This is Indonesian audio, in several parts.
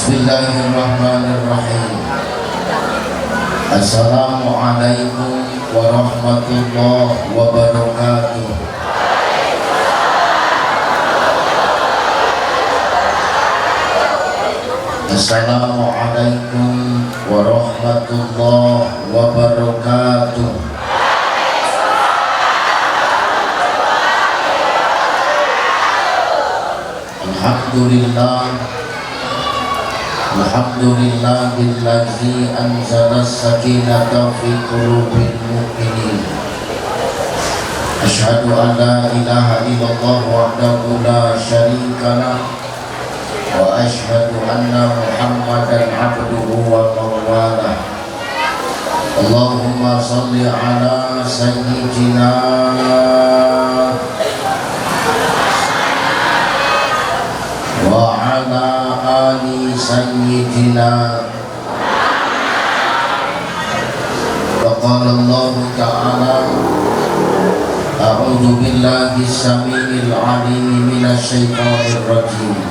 Bismillahirrahmanirrahim. Assalamualaikum warahmatullahi wabarakatuh. Assalamualaikum warahmatullahi wabarakatuh. Alhamdulillahilladzi anzala as-sakinata fi qulubil mu'minin. Asyhadu an la ilaha illallah wahdahu la syarika lah wa asyhadu anna Muhammadan abduhu wa mawalah. Allahumma shalli ala sayyidina wa ala ali sayyidina. Wa qala Allah ta'ala a'udzu billahi samiil 'aliim minasy syaithaanir rajiim.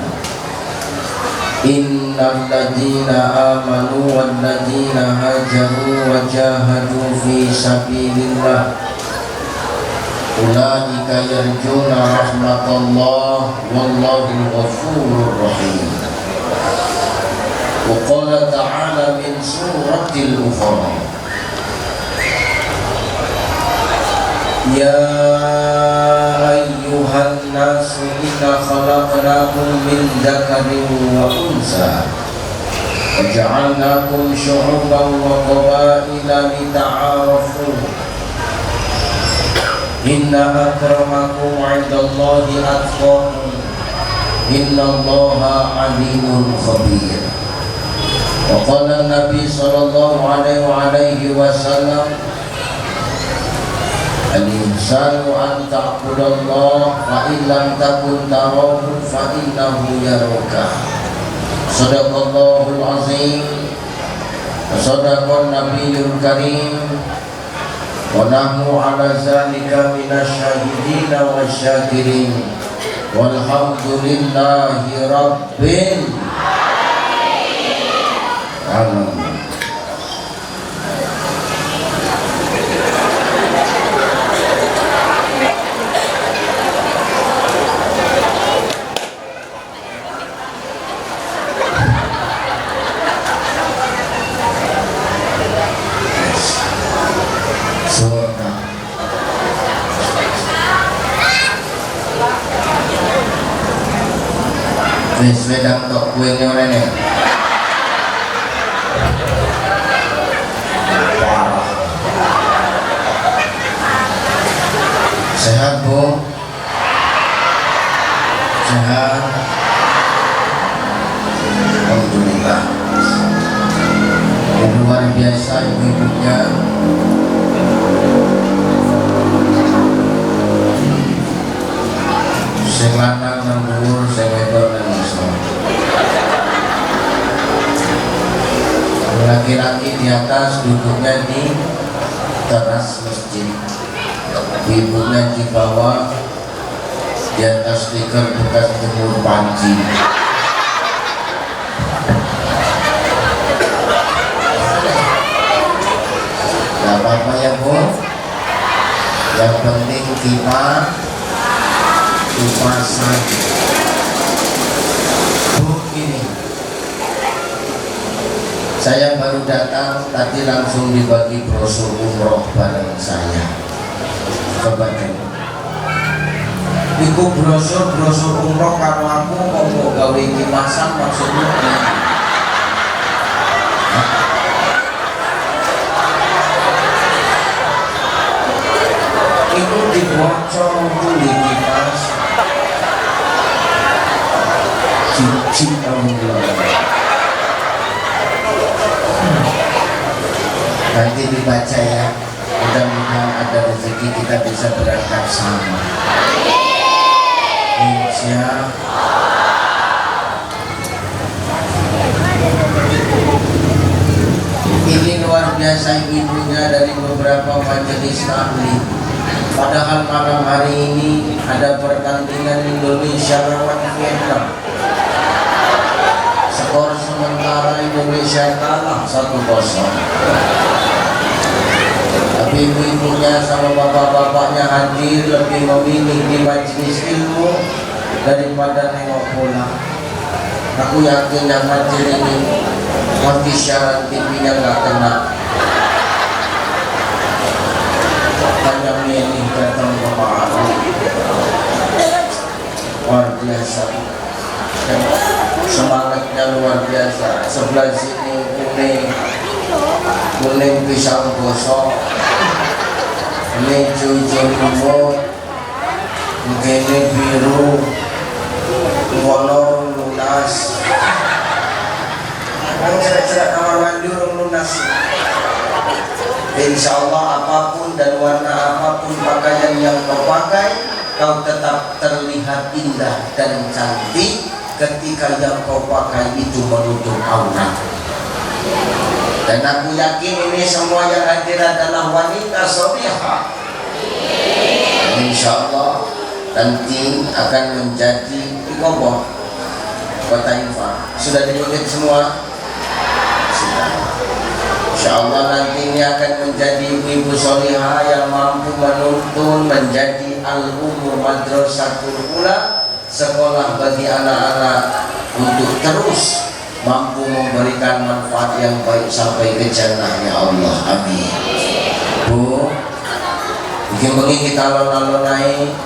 Innal ladzina amanu wal ladzina hajaru wa jahadu fi sabilillah ulaika yarjuna rahmatallah wallahu ghafurur rahim. Wa qala ta'ala min suratil Ukhra, ya ayyuhan nasu inna khalaqnakum min dzakarin wa unsa wa ja'alnakum syu'uban wa qabaila lita'arafu inna akramakum 'indallahi atqakum innallaha 'alimun khabir. Wa qala Nabi sallallahu alaihi wasallam, al-insanu an ta'budallah fa in lam takun tarahu fa innahu yaraka. Shadaqallahul azim wa sadaqan nabiyyul karim wa nahnu ala zalika minasyahidin wa syakirin walhamdulillahi rabbil alamin. Wis wedang tok kuene rene. Sehat Bu? Sehat. Alhamdulillah. Luar biasa ibu-ibunya. Sing lanang nang dhuwur, sing wedok nang ngisor. Laki-laki di atas duduknya di teras masjid, ibunya di bawah di atas stiker bekas jemur panci. Gak apa-apa ya Bu, yang penting kita kipasan. Bu, ini saya baru datang tadi langsung dibagi brosur umroh bareng saya. Coba deh. Iku brosur umroh karo aku mau gawe kipasan maksudnya. Iku dibocor di kipas. Cici Allah. Nanti dibaca ya, mudah-mudahan ada rezeki kita bisa berangkat sama. Insya ini luar biasa ibunya dari beberapa majelis taklim. Padahal malam hari ini ada pertandingan Indonesia lawan Vietnam. Skor Indonesia kalah 1-0. Tapi ibu-ibunya sama bapak-bapaknya hadir lebih memilih di majelis ilmu daripada nengok bola. Aku yakin yang hadir ini mati siaran TV-nya nggak kena. Hanya milih datang ke Ma'arif. Luar biasa. Semangatnya luar biasa. Sebelah sini kuning pisang gosok, ini hijau lumut, ini biru, ngono lunas. Yang cerak-cerak kamar mandi orang lunas. Insya Allah apapun dan warna apapun pakaian yang kau pakai, kau tetap terlihat indah dan cantik ketika yang kau pakai itu menutup aurat. Dan aku yakin ini semua yang hadir adalah wanita salihah. Insya Allah nanti akan menjadi ikoboh kota Infak. Sudah ditutup semua? Sudah. Insya Allah nanti ini akan menjadi ibu salihah yang mampu menuntun menjadi al-umur madrasatul ula, sekolah bagi anak-anak untuk terus mampu memberikan manfaat yang baik sampai ke jannahnya Allah. Amin. Bu, mungkin kita alon-alon naik.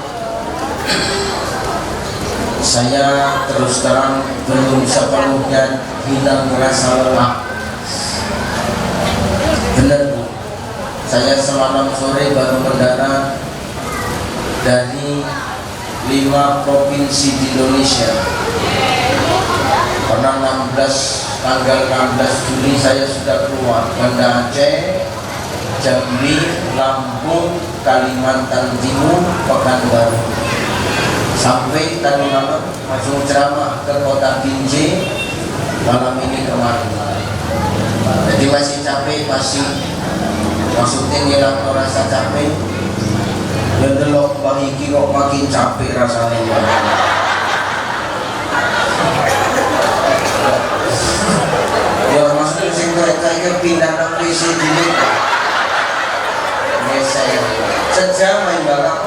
Saya terus terang belum sepenuhnya hilang merasa lelah. Benar Bu, saya semalam sore baru mendarat dari 5 provinsi di Indonesia. Pernah tanggal 16 Juli saya sudah keluar Banda Aceh, Jambi, Lampung, Kalimantan Timur, Pekanbaru. Sampai tadi malam langsung ceramah ke kota Binjai malam ini kemarin. Jadi masih capek, maksudnya ngilang rasa capek. Dan delok bagi kok makin capek rasanya. Ya maksudnya sing mereka ini pindah ke PC dulu. Saya sejam main balap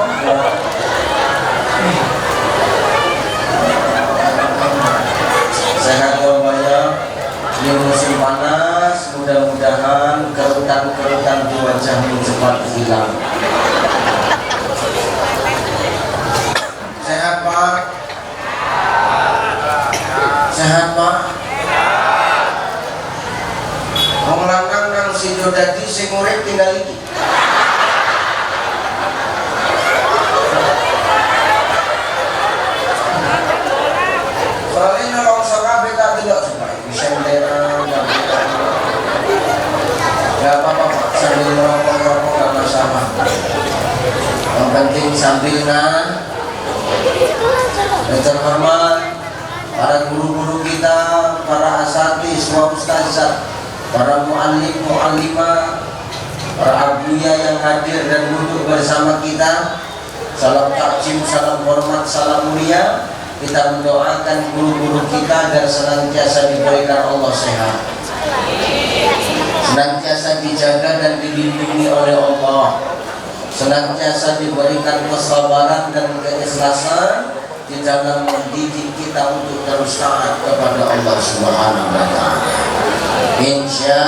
sehat banyak di musim panas, mudah-mudahan kerutan-kerutan di wajahmu cepat hilang. Sehat Pak? Sehat Pak? Wong lanang nang sido dadi sing urip tinggal iki. Soalnya nolong sokabeh tak delok coba bisa nderan nggak apa-apa Pak, sambil ngerokok-ngerokok nggak masalah. Yang penting sambil yang terhormat para guru-guru kita, para asatidz, wa ustazah, para mu'allim, mu'allimah, para abuya yang hadir dan duduk bersama kita. Salam takjim, salam hormat, salam mulia. Kita mendoakan guru-guru kita agar senantiasa diberikan Allah sehat, senantiasa dijaga dan dilindungi oleh Allah, senantiasa diberikan kesabaran dan keikhlasan di dalam mendidik kita untuk terus taat kepada Allah Subhanahu wa Ta'ala. Insya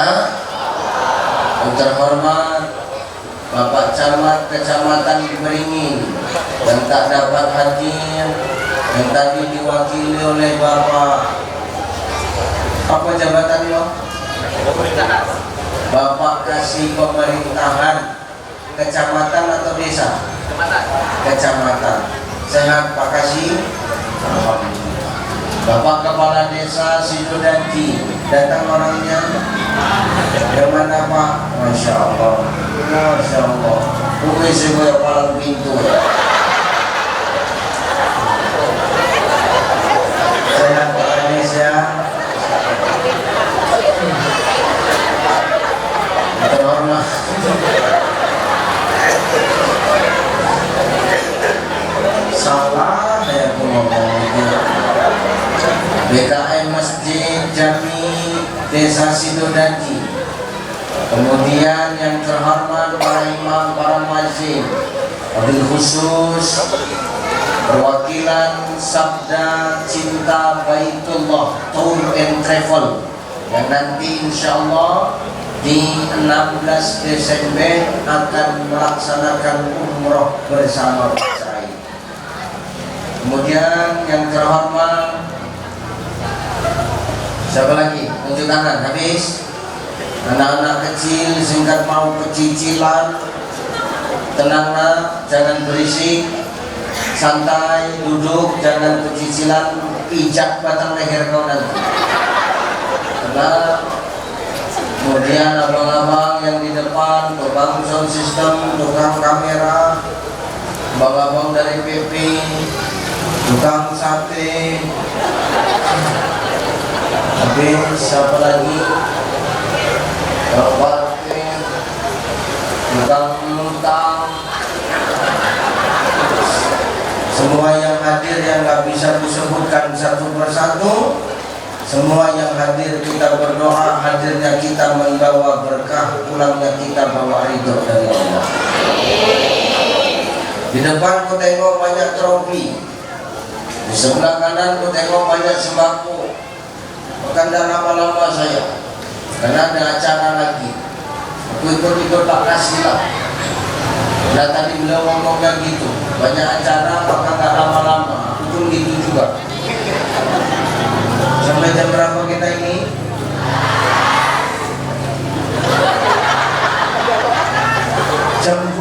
yang terhormat Bapak Camat Kecamatan Beringin yang tak dapat hadir, yang tadi diwakili oleh Bapak apa jabatannya? Bapak Kasih Pemerintahan Kecamatan atau Desa? Kecamatan. Sehat Pak Kasih? Alhamdulillah. Bapak Kepala Desa Sidodadi, datang orangnya? Yang mana Pak? Masya Allah, Masya Allah. Bukan sebuah palang pintu ya. Sehat Pak Anies ya. Terhormat salah ya aku ngomong itu. BKM Masjid Jami Desa Sidodadi. Kemudian yang terhormat para imam, para muazzin, wabil khusus perwakilan Sabda Cinta Baitullah Tour and Travel yang nanti insya Allah di 16 Desember akan melaksanakan umroh bersama saya. Kemudian yang terhormat siapa lagi? Tunjuk tangan. Habis. Anak-anak kecil singkat mau kecicilan, tenanglah, jangan berisik, santai, duduk, jangan kecicilan, pijak batang leher kau nanti. Tenang. Kemudian abang-abang yang di depan, tukang sound system, tukang kamera, abang-abang dari PP, tukang sate. Habis siapa lagi? Parkir, tukang utang, semua yang hadir yang nggak bisa disebutkan satu persatu, semua yang hadir kita berdoa hadirnya kita membawa berkah, pulangnya kita bawa ridho dari Allah. Di depan ku tengok banyak trofi, di sebelah kanan ku tengok banyak sembako. Bukan dah lama-lama saya, karena ada acara lagi. Aku ikut-ikut Pak Kasih lah. Nah tadi beliau ngomongnya gitu, banyak acara maka gak lama-lama. Aku pun gitu juga. Sampai jam berapa kita ini? Jam 12.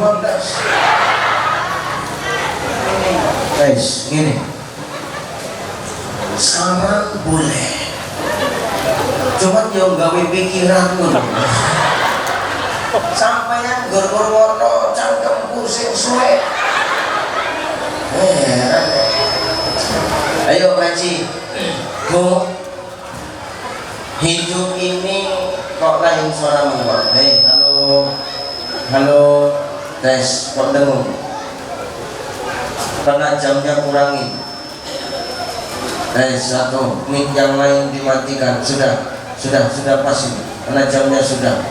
Guys, gini. Sekarang boleh. Cuman yang gawe pikiran pun sampai yang gor-gor-gor cangkem pusing suwe. Ayo Haji, Bu, hidup ini kok lain suara muat. Hei, halo, halo, tes, kok dengung? Karena jamnya kurangin. Satu, mic yang lain dimatikan. Sudah pas ini, karena jamnya sudah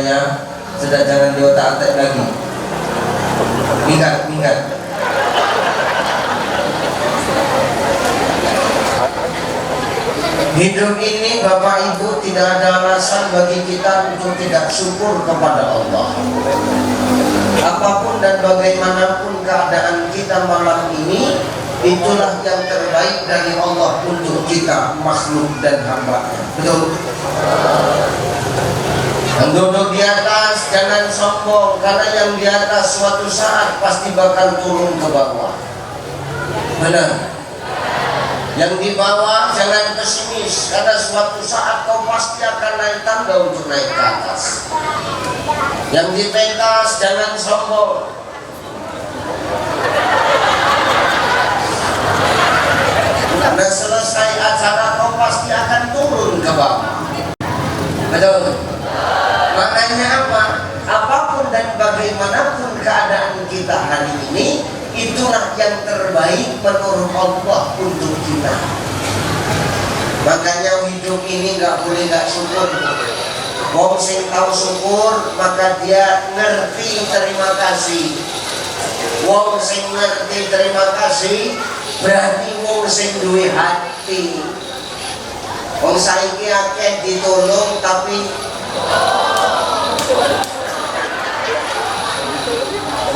ya, sudah, jangan diotak-atik lagi. Minggat. Hidup ini Bapak Ibu tidak ada alasan bagi kita untuk tidak syukur kepada Allah. Apapun dan bagaimanapun keadaan kita malam ini, itulah yang terbaik dari Allah untuk kita makhluk dan hamba-Nya. Betul? Yang duduk di atas jangan sombong, karena yang di atas suatu saat pasti bakal turun ke bawah. Benar? Yang di bawah jangan pesimis, karena suatu saat kau pasti akan naik tangga untuk naik ke atas. Yang di pentas jangan sombong. Karena selesai acara kau pasti akan turun ke bawah. Betul? Makanya apa? Apapun dan bagaimanapun keadaan kita hari ini, itulah yang terbaik menurut Allah untuk kita. Makanya hidup ini nggak boleh nggak syukur. Wong sing tahu syukur maka dia ngerti terima kasih. Wong sing ngerti terima kasih berarti wong sing duwe hati. Wong saiki akeh ditolong tapi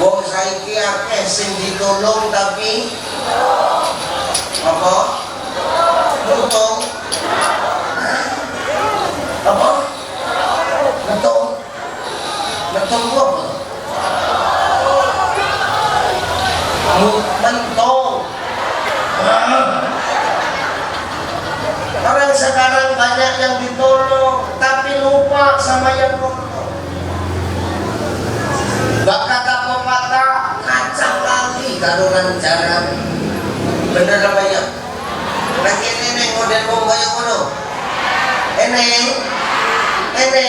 wong saiki akeh sing ditolong tapi apa? Nutung. Apa? Nutung. Nutung apa? Mentung. Orang sekarang banyak yang ditolong tapi lupa sama yang nolong. Bak kata pepatah kacang lagi karungan jarak. Bener apa ya? Lagi ini model wong kaya ngono. Ene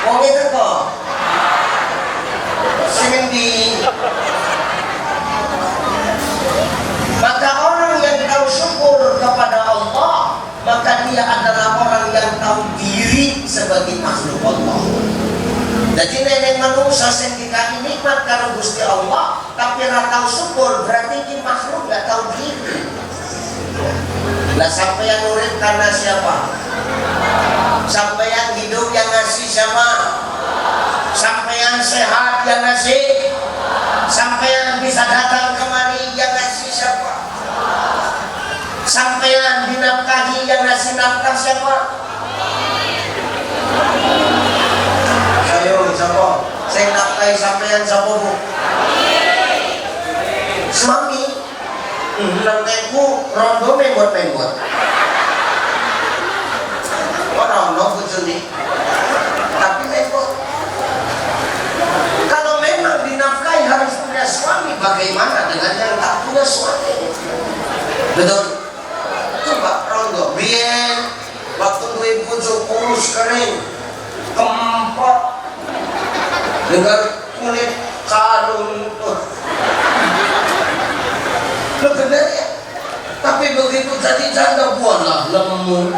wong itu kok sing ndi? Maka orang yang tahu syukur kepada Allah, maka dia adalah orang yang tahu Jadi nenek manusia sing dikasih nikmat karo Gusti Allah tapi ora tahu syukur, berarti iki makhluk gak tahu diri. Lah sampeyan urip karena siapa? Sampeyan hidup yang ngasih siapa? Sampeyan sehat yang ngasih? Sampeyan bisa datang kemari yang ngasih siapa? Sampeyan dinafkahi yang ngasih nafkah siapa? Ayo siapa? Saya nafkahi sampeyan siapa bu? Suami. Lengkeku rondo menggot-menggot. Orang no bujuni. Tapi menggot. Kalau memang dinafkahi harus punya suami, bagaimana dengan yang tak punya suami? Betul. Coba rondo. Bien. Waktu duit bujuk kurus kering, kempot, dengan kulit kalung tuh. Lo bener ya? Tapi begitu jadi janda buahlah lemu,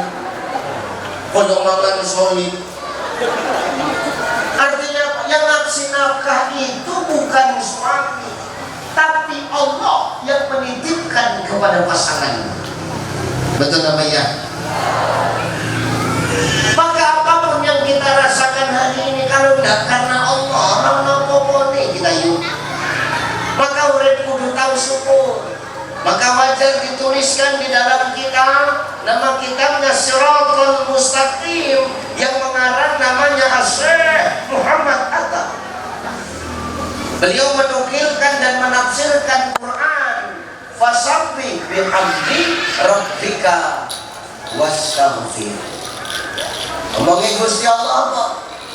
kodok makan solid. Artinya yang nafsi nafkah itu bukan suami, tapi Allah yang menitipkan kepada pasangan. Betul apa ya? Maka apapun yang kita rasakan hari ini, kalau tidak karena Allah, orang nopo nih kita yuk. Maka urip kudu tahu syukur. Maka wajar dituliskan di dalam kitab, nama kitabnya Siratal Mustaqim, yang mengarang namanya Syekh Muhammad Atta. Beliau menukilkan dan menafsirkan Quran, fasabbih bihamdi rabbika wastaghfir. Ngomongin Gusti Allah apa?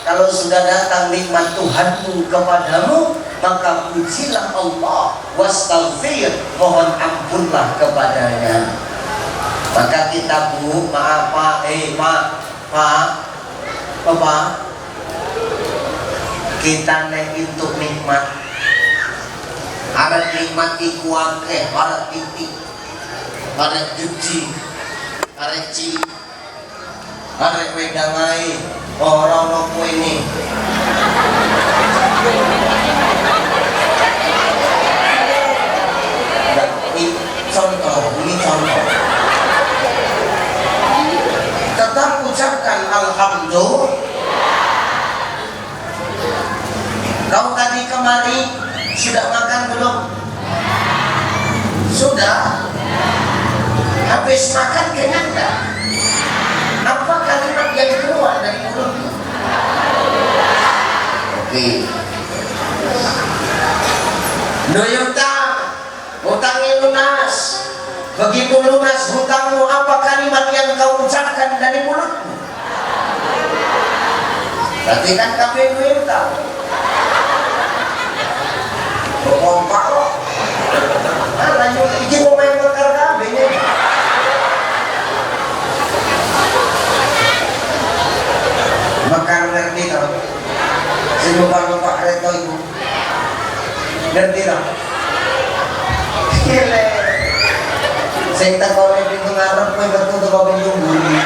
Kalau sudah datang nikmat Tuhanmu kepadamu, maka pujilah Allah, wastaghfir, mohon ampunlah kepadanya. Maka kita bu, maaf pak, Pak, kita nek untuk nikmat, arek nikmat iku akeh, arek titik, arek juji, arek ci, arek wedangai, orang nopo ini. Ini contoh. Tetap ucapkan alhamdulillah. Kau tadi kemari sudah makan belum? Sudah. Habis makan kenyang enggak? Apa kalimat yang keluar dari mulutmu? Oke. Hutangnya lunas. Begitu lunas hutangmu, apa kalimat yang kau ucapkan dari mulutmu? Berarti kan kabeh duwe utang. Kompak kok. Lanjut iki mau main bakar kabeh nih. Mekar ngerti tau. Sing numpak kereta itu. Ngerti tau. Gile. Sing tak kowe pintu ngarep kowe metu teko pintu mburi.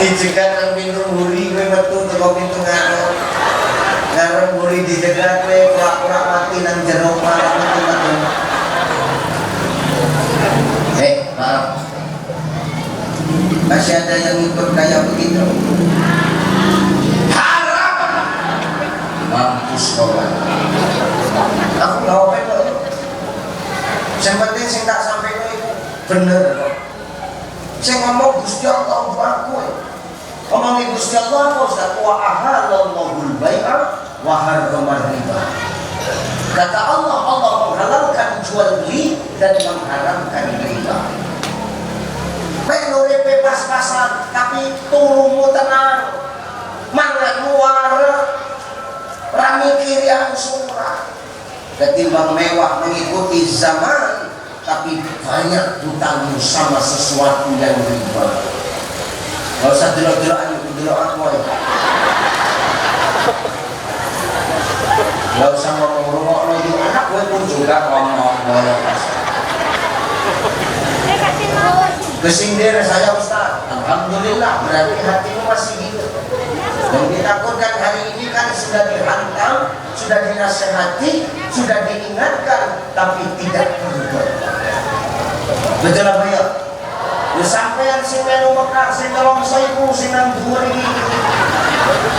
Dicegat nang pintu mburi kowe metu teko pintu ngarep. Ngarep mburi dicegat kowe pura-pura mati nang jero malah metu-metu. Maaf. Masih ada yang ikut kayak begitu? Haram. Mampus kau. Aku gak apa-apa. Yang penting sing tak sampai itu bener. Saya ngomong Gusti Allah aku. Ngomongin Gusti Allah apa Ustaz? Wa ahalallahul bai'a wa harrama riba. Kata Allah menghalalkan jual beli dan mengharamkan riba. Menurut pas-pasan, tapi turumu tenang, mangan luar, rami kiri yang surah. Ketimbang mewah mengikuti zaman, tapi banyak hutangmu sama sesuatu yang riba. Gak usah delok-delokan aku ya. Gak usah ngomong-ngomong lagi anak gue pun juga ngomong. Kesindir saya Ustaz. Alhamdulillah, berarti hatimu masih hidup. Yang ditakutkan hari ini kan sudah dihantam, sudah dinasehati, sudah diingatkan, tapi tidak berubah. Betul apa ya? Sampeyan sing melu Mekah, sing nelongso iku sing nang dhuwur iki.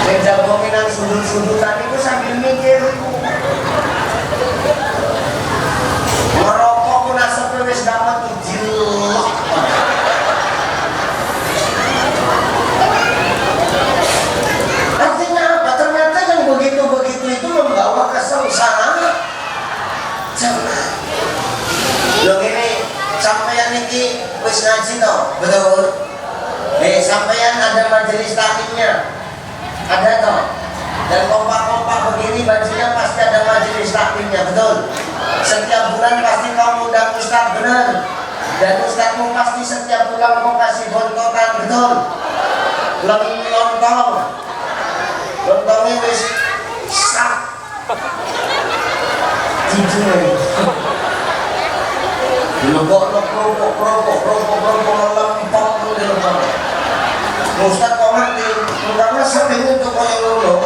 Sing jagongi nang sudut-sudutan iku sambil mikir iku. Merokok ku nasepe wis dapat jelek. Artinya apa? Ternyata yang begitu-begitu itu membawa kesengsaraan. Jangan. Loh ini sampeyan iki wis ngaji no, betul? Sampeyan ada majelis taklimnya, ada toh? Dan kompak-kompak begini bajunya pasti ada majelis taklimnya, betul? Setiap bulan pasti kamu undang ustaz, benar? Dan ustazmu pasti setiap bulan mau kasih bontotan, betul? Lontongnya wis sak jujur dilebok lempong di lempong. Ustaz kok ngerti? Karena sering itu kaya lulu.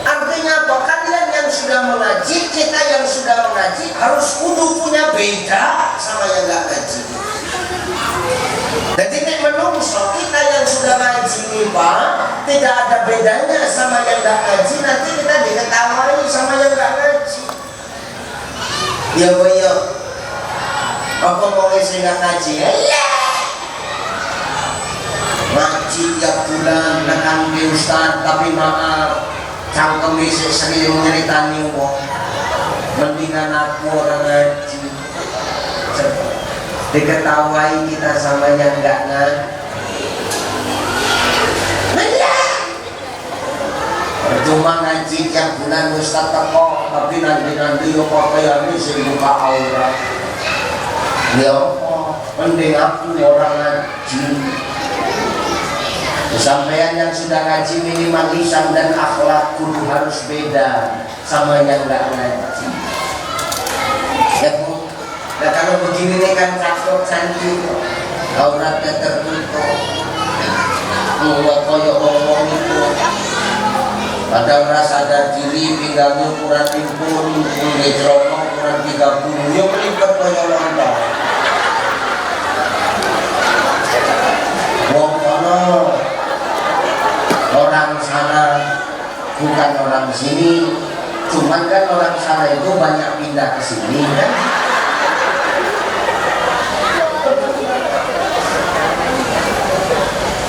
Artinya apa? Kalian yang sudah mengaji, kita yang sudah mengaji harus kudu punya beda sama yang gak ngaji. Jadi menungso kita yang sudah ngaji ini Pak, tidak ada bedanya sama yang gak ngaji. Nanti kita diketawai sama yang gak ngaji. Ya boyo, apa mau ngisi gak ngaji? Ya ngaji tiap bulan nekan di ustaz, tapi maaf cangkem isi sering menyeritani wong. Mendingan aku orang ngaji. Diketawai kita sama yang gak ngaji. Percuma ngaji tiap bulan ustaz teko, tapi nanti yo pakaiannya sing buka aurat. Ya apa? Mending aku orang ngaji. Sampean yang sudah ngaji minimal lisan dan akhlak kudu harus beda sama yang gak ngaji. Ya Bu. Nah kalau begini nih kan cakep cantik, auratnya tertutup, mulut koyo ngomong itu, padahal rasa sadar diri pinggangnya ukuran timpun, kulit cerotong ukuran 30, ya melipet koyo lontong. Wong kono orang sana bukan orang sini, cuman kan orang sana itu banyak pindah ke sini kan.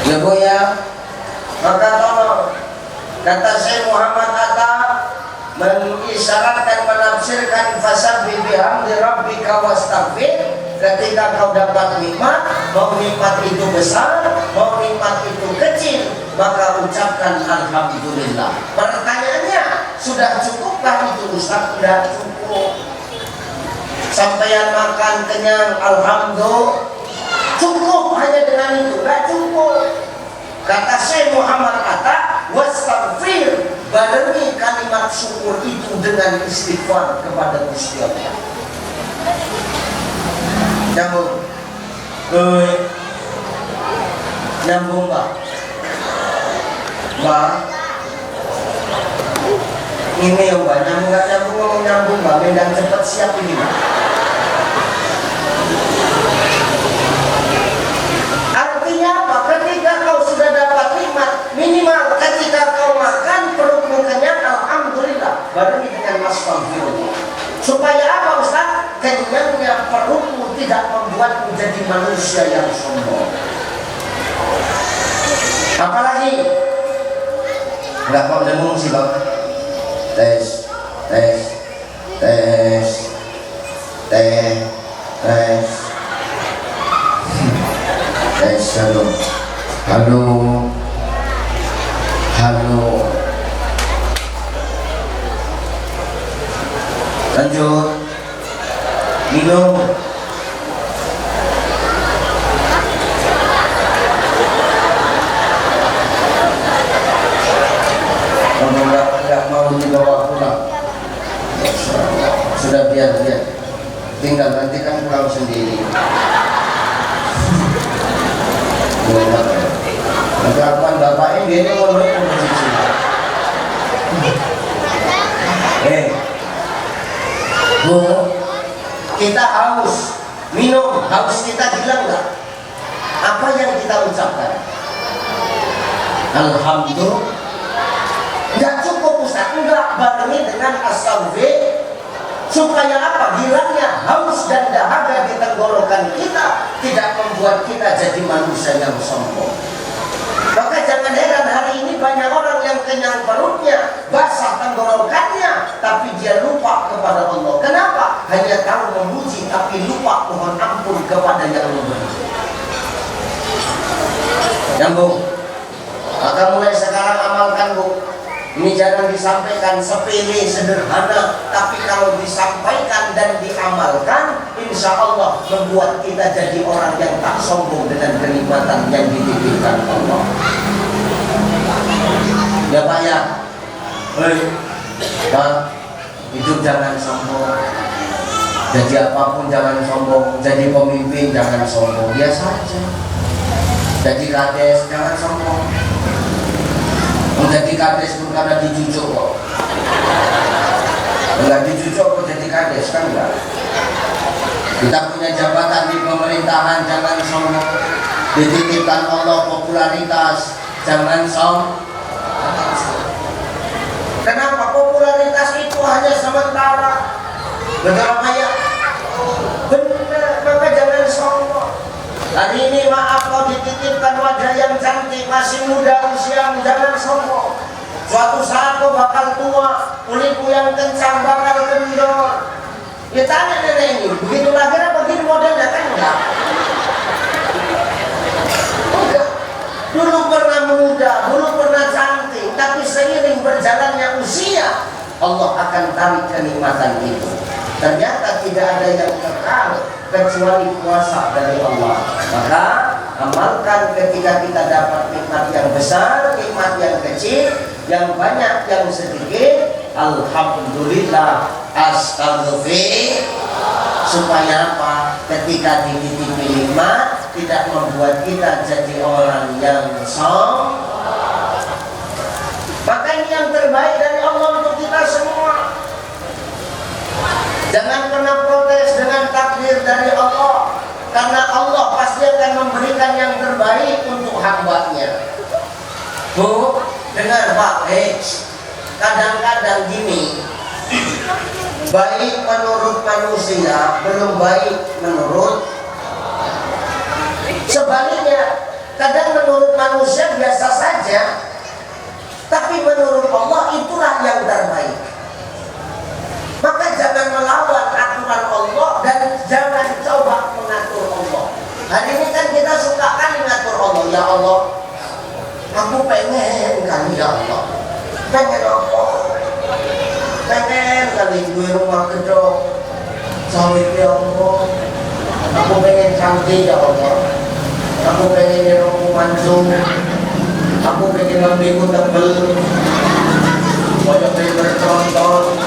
Ya Bu ya, maka tolong kata Syekh Muhammad Atta mengisyaratkan, menafsirkan fasabbih bihamdi rabbika wastaghfir. Ketika kau dapat nikmat, mau nikmat itu besar, mau nikmat itu kecil, maka ucapkan alhamdulillah. Pertanyaannya, sudah cukupkah itu Ustaz? Tidak cukup. Sampai makan kenyang, alhamdulillah. Cukup hanya dengan itu, tidak cukup. Kata Syekh Muhammad Atta, wastaghfir, barengi kalimat syukur itu dengan istighfar kepada Gusti Allah. Nyambung, nyambung Pak. Pak, ini yang Pak, nyambung nggak nyambung, ngomong nyambung Pak, medan cepat siap ini Pak. Artinya apa? Ketika kau sudah dapat nikmat, minimal ketika kau makan perutmu kenyang, alhamdulillah, barengi dengan mastaghfirullah. Supaya apa Ustaz? Kenyangnya perutmu tidak membuatmu jadi manusia yang sombong. Apalagi nggak mau dengung sih Bang. Tes halo lanjut minum. Nggak mau dibawa pulang, sudah biar tinggal nanti kan pulang sendiri. Pengakuan bapaknya dia ngomong posisi. Bu, kita haus, minum, haus kita hilang nggak? Apa yang kita ucapkan? Alhamdulillah. Nggak cukup Ustaz, enggak, barengi dengan astagfir. Supaya apa? Hilangnya haus dan dahaga di tenggorokan kita tidak membuat kita jadi manusia yang sombong. Maka jangan heran hari ini banyak orang yang kenyang perutnya, basah tenggorokannya, tapi dia lupa kepada Allah. Kenapa? Hanya tahu memuji tapi lupa mohon ampun kepada yang memberi. Nyambung. Maka mulai sekarang amalkan, Bu. Ini jangan disampaikan sepele, sederhana, tapi kalau disampaikan dan diamalkan, insya Allah membuat kita jadi orang yang tak sombong dengan kenikmatan yang dititipkan Allah. Ya Pak ya, Pak, hidup jangan sombong. Jadi apapun jangan sombong, jadi pemimpin jangan sombong, biasa aja. Jadi kades jangan sombong. Menjadi kades pun karena dijujuk kok. Enggak dijujuk kok jadi kades kan enggak. Kita punya jabatan di pemerintahan jangan sombong. Dititipkan Allah popularitas jangan sombong. Kenapa? Popularitas itu hanya sementara. Betul apa ya? Benar, maka jangan sombong. Hari ini maaf kau dititipkan wajah yang cantik, masih muda usia, jangan sombong. Suatu saat kau bakal tua, kulitmu yang kencang bakal kendor. Ya tanya nenek ini, begitu lahir begini modelnya kan enggak? Enggak. Dulu pernah muda, dulu pernah cantik, tapi seiring berjalannya usia, Allah akan tarik kenikmatan itu. Ternyata tidak ada yang kekal kecuali kuasa dari Allah. Maka amalkan ketika kita dapat nikmat yang besar, nikmat yang kecil, yang banyak, yang sedikit, alhamdulillah, astagfirullah. Supaya apa? Ketika dititipi nikmat tidak membuat kita jadi orang yang sombong. Maka ini yang terbaik dari Allah untuk kita semua. Jangan pernah protes dengan takdir dari Allah, karena Allah pasti akan memberikan yang terbaik untuk hambanya. Bu, dengar Pak, kadang-kadang gini, baik menurut manusia, belum baik menurut. Sebaliknya, kadang menurut manusia biasa saja, tapi menurut Allah itulah yang terbaik. Maka jangan melawan aturan Allah dan jangan coba mengatur Allah. Hari ini kan kita suka kan mengatur Allah. Ya Allah, aku pengen kali ya Allah. Pengen apa? Pengen kali gue rumah gedok sawit ya Allah. Aku pengen cantik ya Allah. Aku pengen rumah mancung. Aku pengen lambiku tebel. Banyak bercontoh.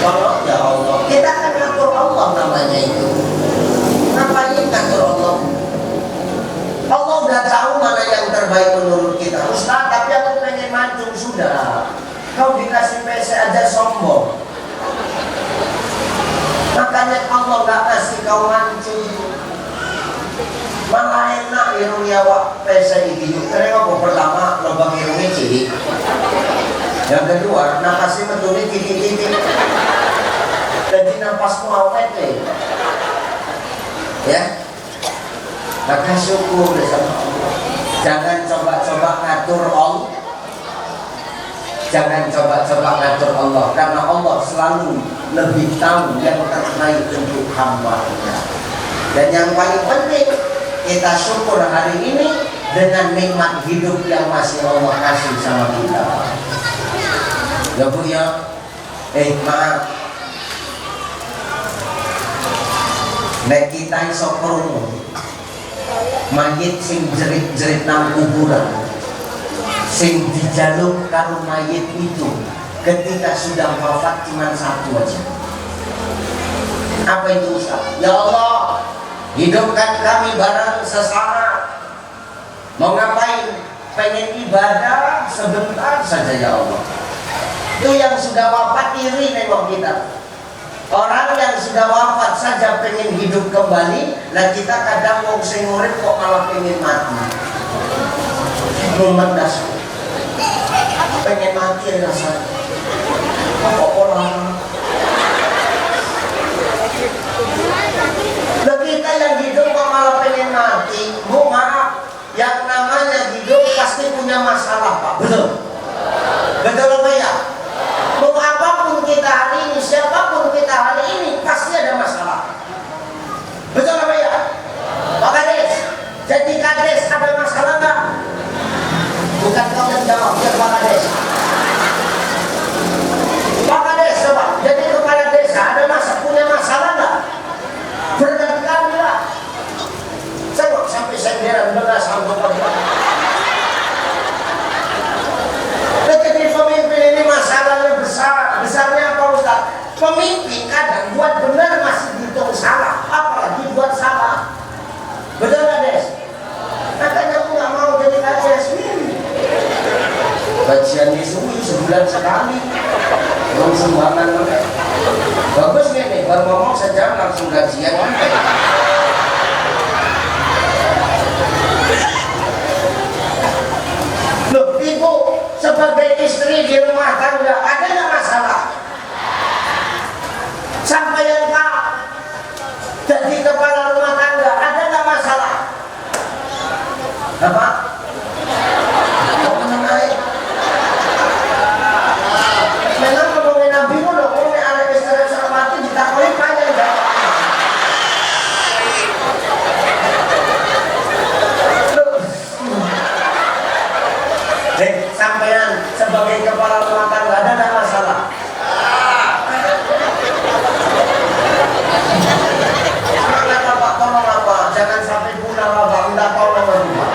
Allah ya Allah, kita akan ngatur Allah namanya itu. Ngapain ngatur Allah? Allah udah tahu mana yang terbaik menurut kita. Ustaz, tapi aku pengen mancung sudah. Kau dikasih PC aja sombong. Makanya Allah nggak kasih kau mancung. Malah enak irung nyawa PC ini. Karena apa? Pertama lubang irungnya cilik. Yang kedua, napasnya metune titik-titik. Jadi napasmu awet deh. Ya. Maka syukur sama Allah. Jangan coba-coba ngatur Allah. Jangan coba-coba ngatur Allah, karena Allah selalu lebih tahu yang terbaik untuk hamba-Nya. Dan yang paling penting, kita syukur hari ini dengan nikmat hidup yang masih Allah kasih sama kita. Ya Bu ya, maaf, nek kita iso krungu mayit sing jerit-jerit nang kuburan, sing dijaluk karo mayit itu ketika sudah wafat cuma satu aja. Apa itu Ustaz? Ya Allah, hidupkan kami bareng sesama Mau ngapain? Pengen ibadah sebentar saja ya Allah. Itu yang sudah wafat iri nengok kita. Orang yang sudah wafat saja pengen hidup kembali, lah kita kadang mau sing urip kok malah pengen mati. Memendas. Pengen mati rasanya. Kok orang? Lah kita yang hidup kok malah pengen mati. Bu maaf, yang namanya hidup pasti punya masalah, Pak. Betul? Betul apa ya? Mau apapun kita hari ini, siapapun kita hari ini, pasti ada masalah. Betul apa ya? Pak Kades, jadi Kades ada masalah nggak? Bukan kau yang jawab, biar Pak Kades. Pak Kades, coba, jadi kepala desa ada punya masalah nggak? Berkali-kali lah. Saya kok sampai senderan benar sanggup apa? Jadi pemimpin ini masalahnya besarnya apa Ustaz? Pemimpin kadang buat benar masih dihitung salah, apalagi buat salah. Betul nggak Des? Makanya aku nggak mau jadi Kades. Kajian disuruh sebulan sekali, belum sumbangan mereka. Bagus nih, baru ngomong sejam langsung gajian. Loh, ibu sebagai istri di rumah tangga ada nggak masalah? Sampai yang Pak jadi kepala rumah tangga ada nggak masalah? Apa? Kok mengenai? Memang ngomongin Nabi mu dong, ngomongin anak istri serapati ditakoni panjang nggak? Sampean sebagai kepala rumah tangga ada nggak masalah? Kata Pak tolong apa? Jangan sampai punah lah Pak, minta tolong Pak.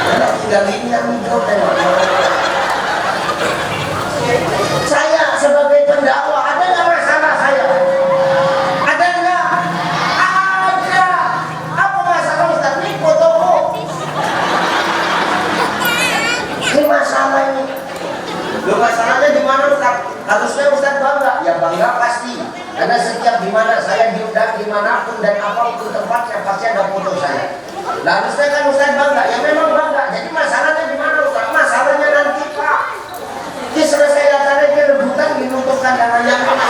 Karena tinggal ini yang hidup saya sebagai pendakwa ada nggak masalah saya? Ada nggak? Ada. Apa masalah Ustaz? Ini fotoku. Ini masalah ini. Loh masalahnya di mana Ustaz? Harusnya Ustaz bangga. Ya bangga pasti. Karena setiap di mana saya diundang dimanapun dan apapun tempatnya pasti ada foto saya. Nah harusnya kan Ustaz bangga. Ya memang bangga. Jadi masalahnya di mana Ustaz? Masalahnya nanti Pak. Ini selesai datanya dia rebutan dinuntutkan dana yang mana?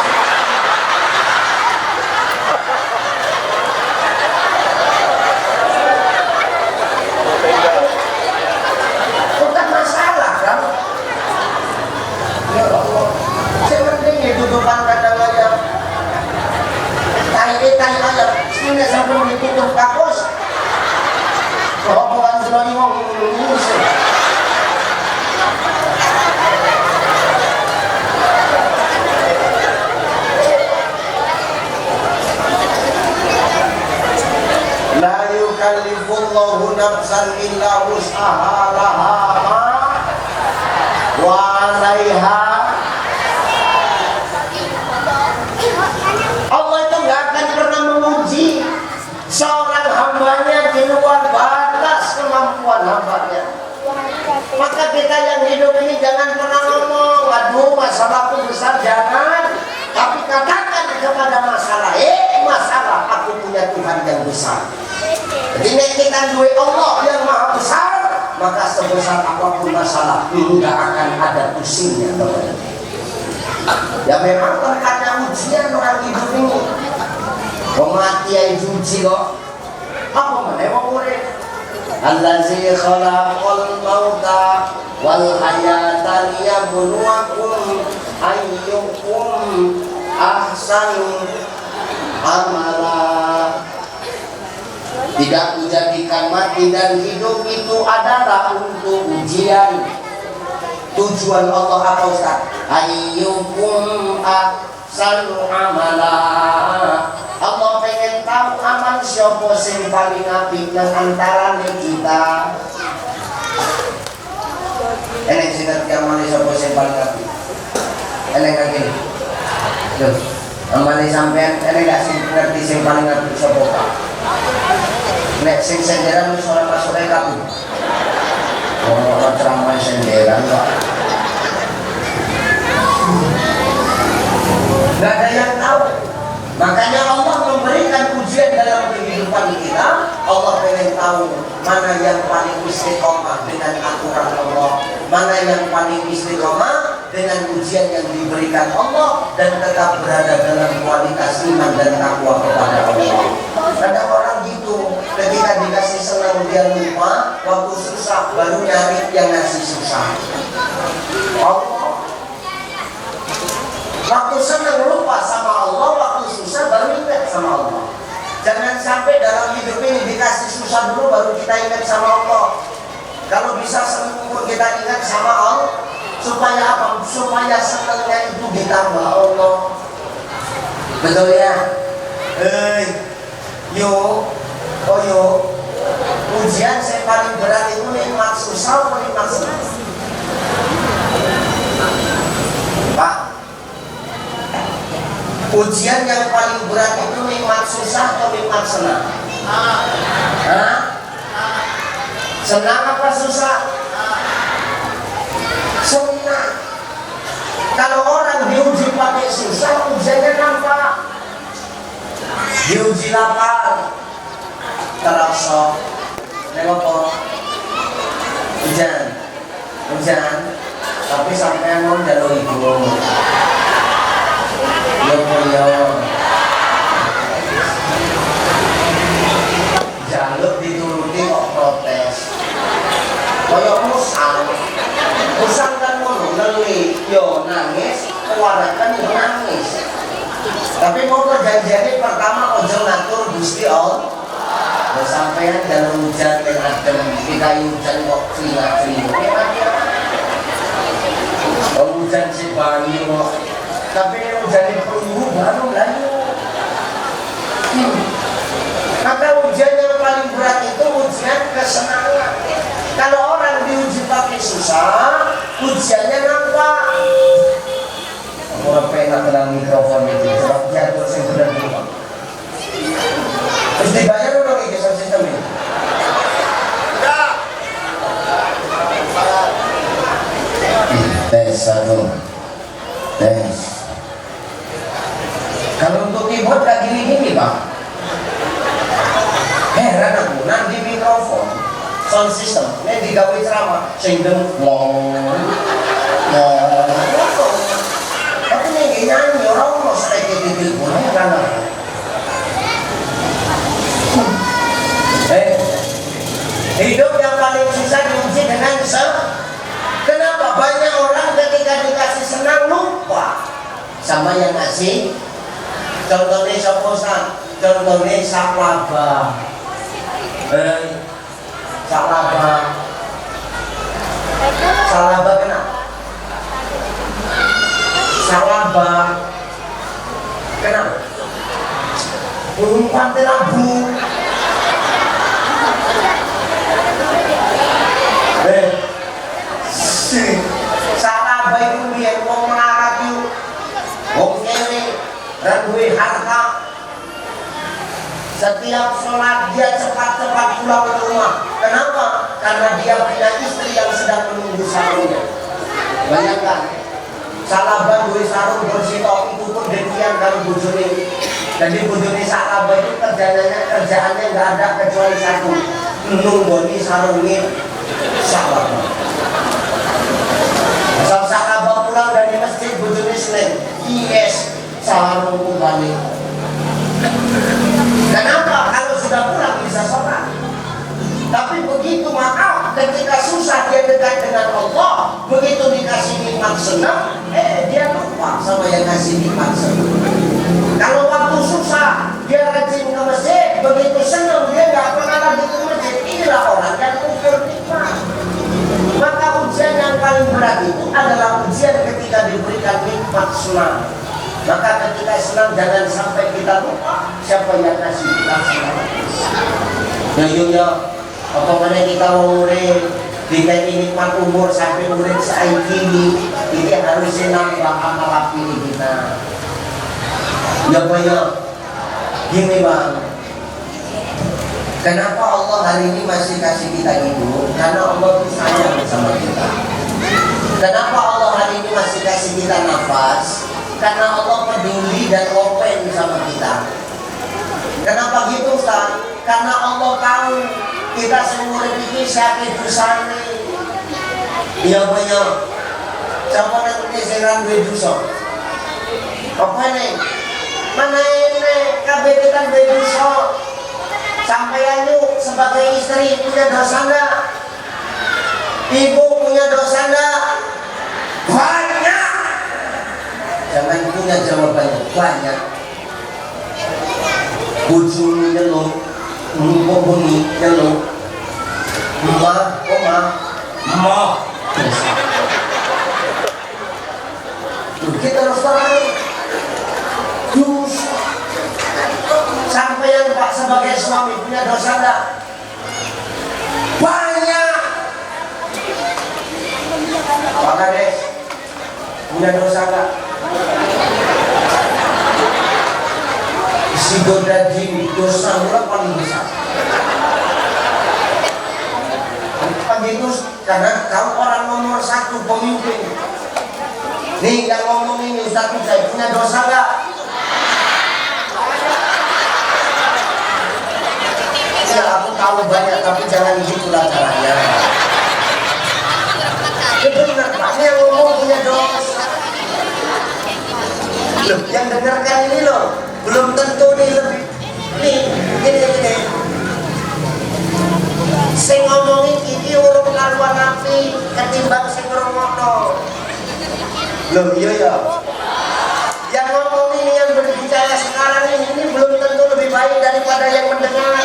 Bukan masalah kan? Ya Allah, sepenting itu tutupan kadang aja. Tai ayam, sini sampai ditutup kakus. Kalau bukan sudah ngomong ngurus. La yukallifullahu nafsan illa wus'aha laha ma wa 'alaiha. Allah itu nggak akan pernah menguji seorang hambanya di luar batas kemampuan hambanya. Maka kita yang hidup ini jangan pernah ngomong, aduh masalahku besar, jangan. Tapi katakan kepada masalah, masalah aku punya Tuhan yang besar. Jadi kita duit Allah yang maha besar, maka sebesar apapun masalah tidak akan ada pusingnya. Ya memang tempatnya ujian orang hidup ini. Kematian uji kok. Apa menewang urip? Allazi khalaqal mauta wal hayata liyabluwakum ayyukum ahsanu amala. Tidak menjadikan mati dan hidup itu adalah untuk ujian. Tujuan Allah apa Ustaz? Ayyukum ahsanu amala. Allah pengen tahu amal siapa sing paling apik nang antarané kita. Enek sing ngerti amal siapa sing paling apik? Enek lagi. Loh, amal sampean enek gak sing ngerti sing paling apik sapa Pak? Nek sing senderan wis ora masuk kabeh. Orang ceramah senderan Pak. Gak ada yang tahu. Makanya Allah memberikan ujian dalam kehidupan kita. Allah pengen tahu mana yang paling istiqomah dengan aturan Allah, mana yang paling istiqomah dengan ujian yang diberikan Allah dan tetap berada dalam kualitas iman dan takwa kepada Allah. Ada orang gitu, ketika dikasih senang dia lupa, waktu susah baru nyari yang ngasih susah. Allah waktu senang lupa sama Allah, waktu susah baru ingat sama Allah. Jangan sampai dalam hidup ini dikasih susah dulu baru kita ingat sama Allah. Kalau bisa seumur kita ingat sama Allah, supaya apa? Supaya senangnya itu ditambah Allah. Betul ya? Ujian saya paling berat itu nikmat susah atau nikmat senang? Pak, ujian yang paling berat itu nikmat susah atau nikmat senang? Hah? Senang apa susah? Senang. Kalau orang diuji pakai susah, ujiannya nampak. Diuji lapar, terasa. Nengok kok. Hujan. Tapi sampai mau jalur ibu. Yo. Jaluk dituruti kok protes. Kayak musang kan ngono leli yo nangis, keluarkan yo nangis. Tapi mau perjanjiannya pertama ojo ngatur Gusti Allah. Sampean jalur hujan yang adem, kita hujan kok keringat-keringat. Hujan si banyu kok. Tapi hujan perlu baru layu. Maka ujian yang paling berat itu ujian kesenangan. Kalau orang diuji pakai susah, ujiannya nampak. Aku pengen dalam mikrofon itu, sebab jatuh saya benar juga. Terus dibayar dong ini sistem ini. Tes satu, tes. Kalau untuk keyboard gak gini-gini Pak. Heran aku, nanti mikrofon sound system, ini digawe ceramah sehingga tapi ini nyanyi orang mau sedikit titik boleh kan? Hidup yang paling susah diuji dengan kenapa banyak orang ketika dikasih senang lupa sama yang ngasih. Contohnya soposan, contohnya saklaba, salaba kenapa? Salaba kenapa? Umpan telabu. Salaba itu dia mau melarat yuk, mau kere, randuwe harta. Setiap sholat dia cepat-cepat pulang ke rumah. Kenapa? Karena dia punya istri yang sedang menunggu sarungnya. Bayangkan, salaba duwe sarung bersito itu pun demikian kalau bujuni. Jadi bujuni salaba itu kerjaannya nggak ada kecuali satu, nunggoni sarungnya salaba. Asal salaba pulang dari masjid bujuni Senin, yes sarungku balik. Kenapa? Kalau sudah pulang bisa sholat. Tapi begitu maka ketika susah dia dekat dengan Allah, begitu dikasih nikmat senang, dia lupa sama yang kasih nikmat senang. Kalau waktu susah dia rajin ke masjid, begitu senang dia nggak pernah lagi ke masjid. Inilah orang yang kufur nikmat. Maka ujian yang paling berat itu adalah ujian ketika diberikan nikmat senang. Maka ketika senang jangan sampai kita lupa siapa yang kasih kita senang. Ya, apa mana kita mau urip dikai nikmat umur sampai urip saiki ini harus nambah amal api kita. Ya banyak gini Bang. Kenapa Allah hari ini masih kasih kita hidup? Karena Allah itu sayang sama kita. Kenapa Allah hari ini masih kasih kita nafas? Karena Allah peduli dan open sama kita. Kenapa gitu Ustaz? Karena Allah tahu kita semua ini sakit dosa ini. Iya banyak. Siapa nanti serang duit dosa? Apa nih? Mana ini kabeh kita duit dosa? Sampai yuk sebagai istri punya dosa enggak? Ibu punya dosa enggak? Banyak. Jangan punya jawabannya banyak. Bujuni nyeluk, ngomongin nyeluk, oma, kita harus tahu dosa. Sampai yang Pak sebagai suami punya dosa enggak? Banyak. Pak Kades punya dosa enggak? Si Godadin dosa mula paling besar. Begitu karena kau orang nomor satu pemimpin. Nih yang ngomong ini Ustaz saya punya dosa enggak? Ya aku tahu banyak tapi jangan gitulah caranya. Ya benar Pak, ini yang ngomong punya dosa. Loh, yang dengarkan ini loh belum tentu nih lebih gini. Sing ngomongin ini urung karuan nabi ketimbang sing ngrungokno. Loh iya ya. Yang ngomong ini yang berbicara sekarang ini belum tentu lebih baik daripada yang mendengar.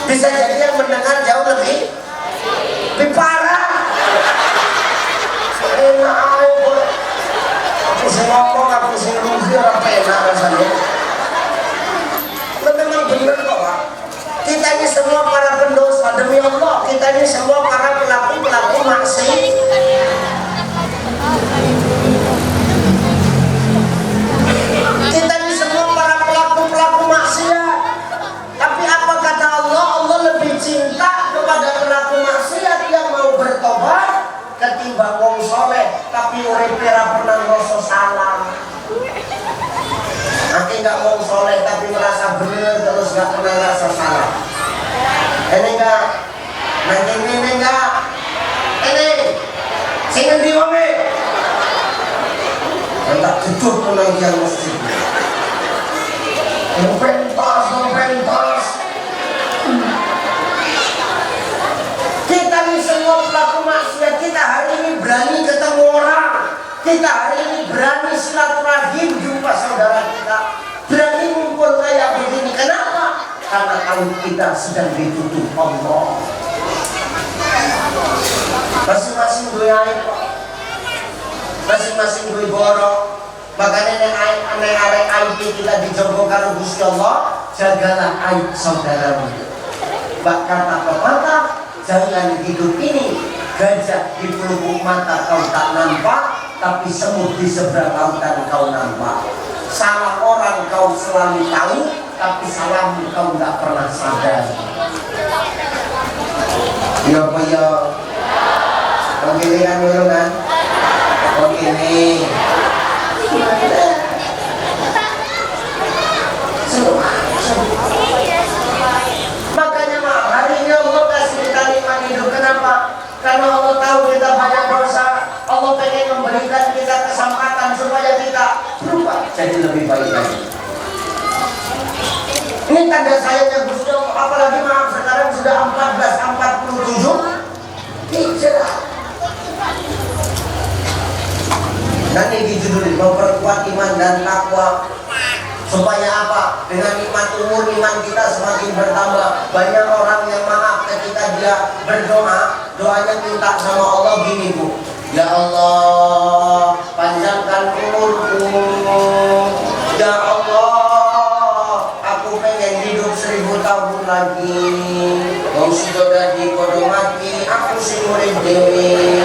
Bisa jadi yang mendengar jauh lebih parah. Enak aja. Aku sing ngomong, aku sing rugi ora enak rasanya. Memang benar kok Pak. Kita ini semua para pendosa demi Allah. Kita ini semua para pelaku maksiat. Kita ini semua para pelaku maksiat. Tapi apa kata Allah? Allah lebih cinta kepada pelaku maksiat yang mau bertobat ketimbang wong soleh tapi uripe ra pernah ngrasa salah. Nanti nggak wong soleh tapi merasa benar terus nggak pernah rasa salah. Ini enggak, nanti ini enggak, ini sing ngendi wonge? Tak jujur pengajian masjid. Pentas. Kita ini semua pelaku maksiat. Kita hari ini berani ketemu orang. Kita hari ini berani silaturahim jumpa saudara kita. Berani ngumpul kayak begini. Kenapa? Karena kalau kita sedang ditutup Allah. Masing-masing gue aib, masing-masing gue borok. Makanya aneh aib kita dijogo karo Gusti Allah. Jagalah aib saudaramu. Bahkan apa-apa, jangan hidup ini gajah di pelupuk mata kau tak nampak, tapi semut di seberang lautan kau nampak. Salah orang kau selalu tahu, tapi salahmu kau tak pernah sadar. Ya apa ya? Oke kan dulu kan? Oke nih. Makanya hari ini Allah kasih kita nikmat hidup. Kenapa? Karena Allah tahu kita banyak dosa. Allah pengen memberikan kita kesempatan supaya kita berubah jadi lebih baik lagi. Ini tanda sayangnya Gusti Allah. Apalagi maaf sekarang sudah 14:47 Hijrah. Dan ini judul memperkuat iman dan takwa. Supaya apa? Dengan nikmat umur iman kita semakin bertambah. Banyak orang yang maaf ketika dia berdoa, doanya minta sama Allah gini Bu. Ya Allah, panjangkan umurku. Ya Allah, aku pengen hidup 1000 tahun lagi. Wong sudah dadi kodo mati, aku sing urip dhewe.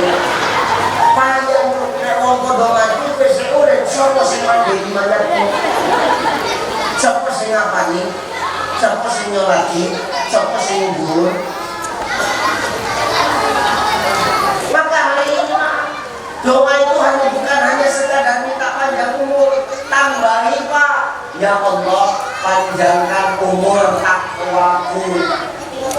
Panjang nek wong kodo mati wis urip sapa sing mandi di mana? Siapa sing ngapani? Siapa sing nyolati? Sopo sing ngubur. Maka hari ini doa itu bukan hanya sekadar minta panjang umur, tambahi Pak. Ya Allah, panjangkan umur takwaku.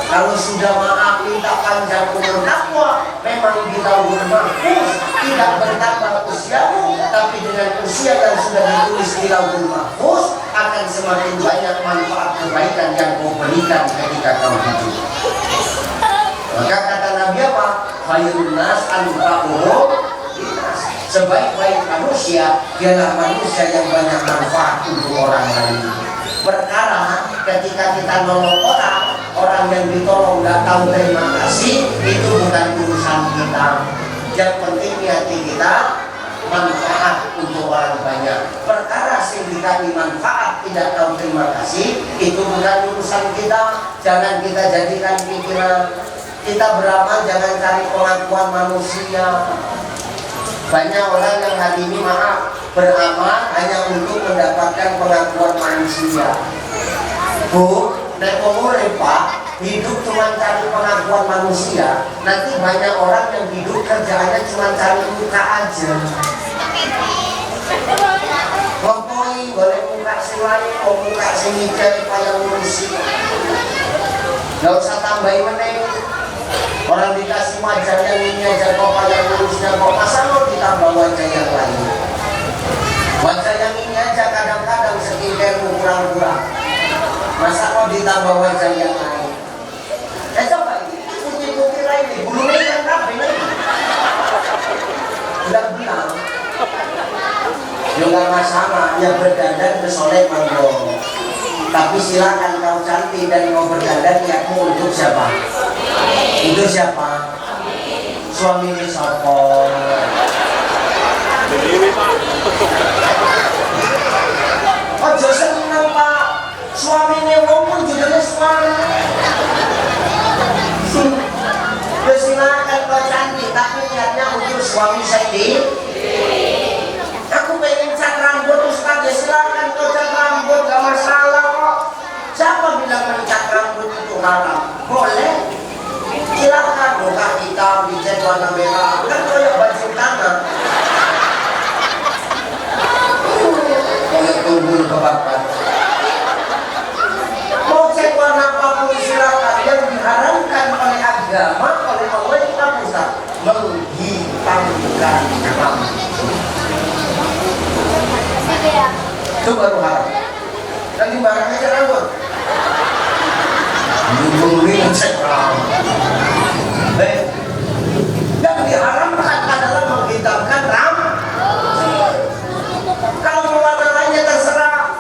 Kalau sudah maaf minta panjang umur takwa, memang di lauhul mahfuz tidak bertambah usiamu, tapi dengan usia yang sudah ditulis di lauhul mahfuz akan semakin banyak manfaat kebaikan yang kau berikan ketika kau hidup. Maka kata Nabi apa? Khairun nas anfa'uhum linnas. Sebaik-baik manusia ialah manusia yang banyak manfaat untuk orang lain. Perkara ketika kita nolong orang yang ditolong nggak tahu terima kasih, itu bukan urusan kita. Yang penting hati kita manfaat untuk orang banyak. Perkara sing dikali manfaat tidak tahu terima kasih, itu bukan urusan kita. Jangan kita jadikan pikiran. Kita beramal jangan cari pengakuan manusia. Banyak orang yang hari ini maaf beramal hanya untuk mendapatkan pengakuan manusia. Bu, nek umur Pak, hidup cuma cari pengakuan manusia. Nanti banyak orang yang hidup kerjaannya cuma cari muka aja. Ngomongin boleh muka si lain, mau muka si mikir yang ngurusi. Gak usah tambahin meneng. Orang dikasih wajah yang ini aja kok yang ngurusnya kok, masa mau ditambah wajah yang lain. Wajah yang ini aja kadang-kadang skincare kurang-kurang, masa mau ditambah wajah yang lain. Coba ini putih-putih lain nih, bulunya yang rapi nih. Bilang-bilang ya nggak masalah, ya berdandan bersolek monggo. Tapi silakan kau cantik dan mau berdandan niatmu untuk siapa? Itu siapa? Suami ini sopo. Ojo seneng Pak. Suami ini wong pun juga suami. Ya silakan kau cantik, tapi niatnya untuk suami sendiri. Aku pengen cat rambut Ustaz, ya silakan kau cat rambut, gak masalah kok. Siapa bilang mencat rambut itu haram? Boleh. Silakan muka hitam dicat warna merah, kan kayak baju tangan. Kayak tubuh kebakar. Mau cat warna apapun silakan. Yang diharamkan oleh agama, oleh Allah itu apa Ustaz? Menghitamkan rambut. Itu baru haram. Dan dibarang aja rambut. Mungkin cek rambut. Yang diharamkan adalah menghitamkan rambut. Kalau warna lainnya terserah.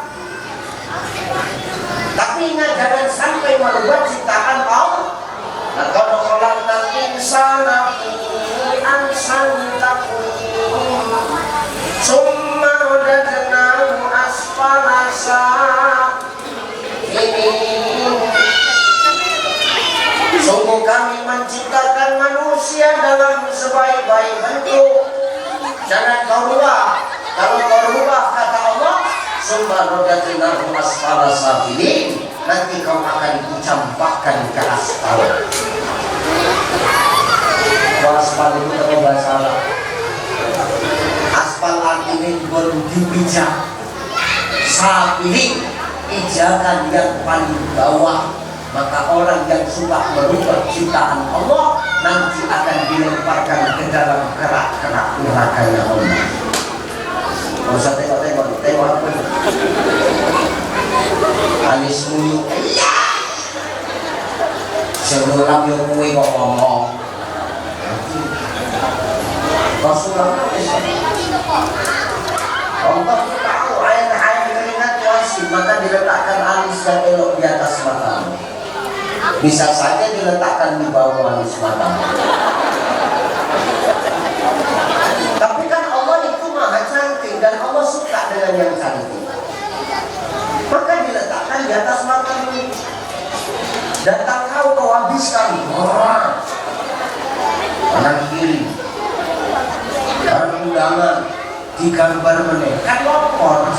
Tapi ingat jangan sampai merubah ciptaan Allah. Laqad khalaqnal insana fi ahsani taqwim. Summa radadnahu asfala safilin. Sungguh kami menciptakan manusia dalam sebaik-baik bentuk. Jangan kau rubah. Kalau kau rubah kata Allah, summa radadnahu asfala safilin, nanti kau akan dicampakkan ke aspal. Aspal itu kalau bahasa Arab. Aspal artinya dipijak. Safilin, pijakan yang paling bawah. Maka orang yang suka merubah ciptaan Allah nanti akan dilemparkan ke dalam kerak-kerak nerakanya Allah. Gak usah tengok-tengok, tengok apa itu? Alis mulu, iya. Sebelah yang kue kok ngomong. Rasulullah Allah tahu air-air keringat wasit, maka diletakkan alis yang elok di atas matamu. Bisa saja diletakkan di bawah alis matamu. Tapi kan Allah itu maha cantik dan Allah suka dengan yang cantik. Maka diletakkan di atas matamu. Datang kau habiskan. Kanan kiri. Kanan undangan. Digambar meneh. Kan lapor.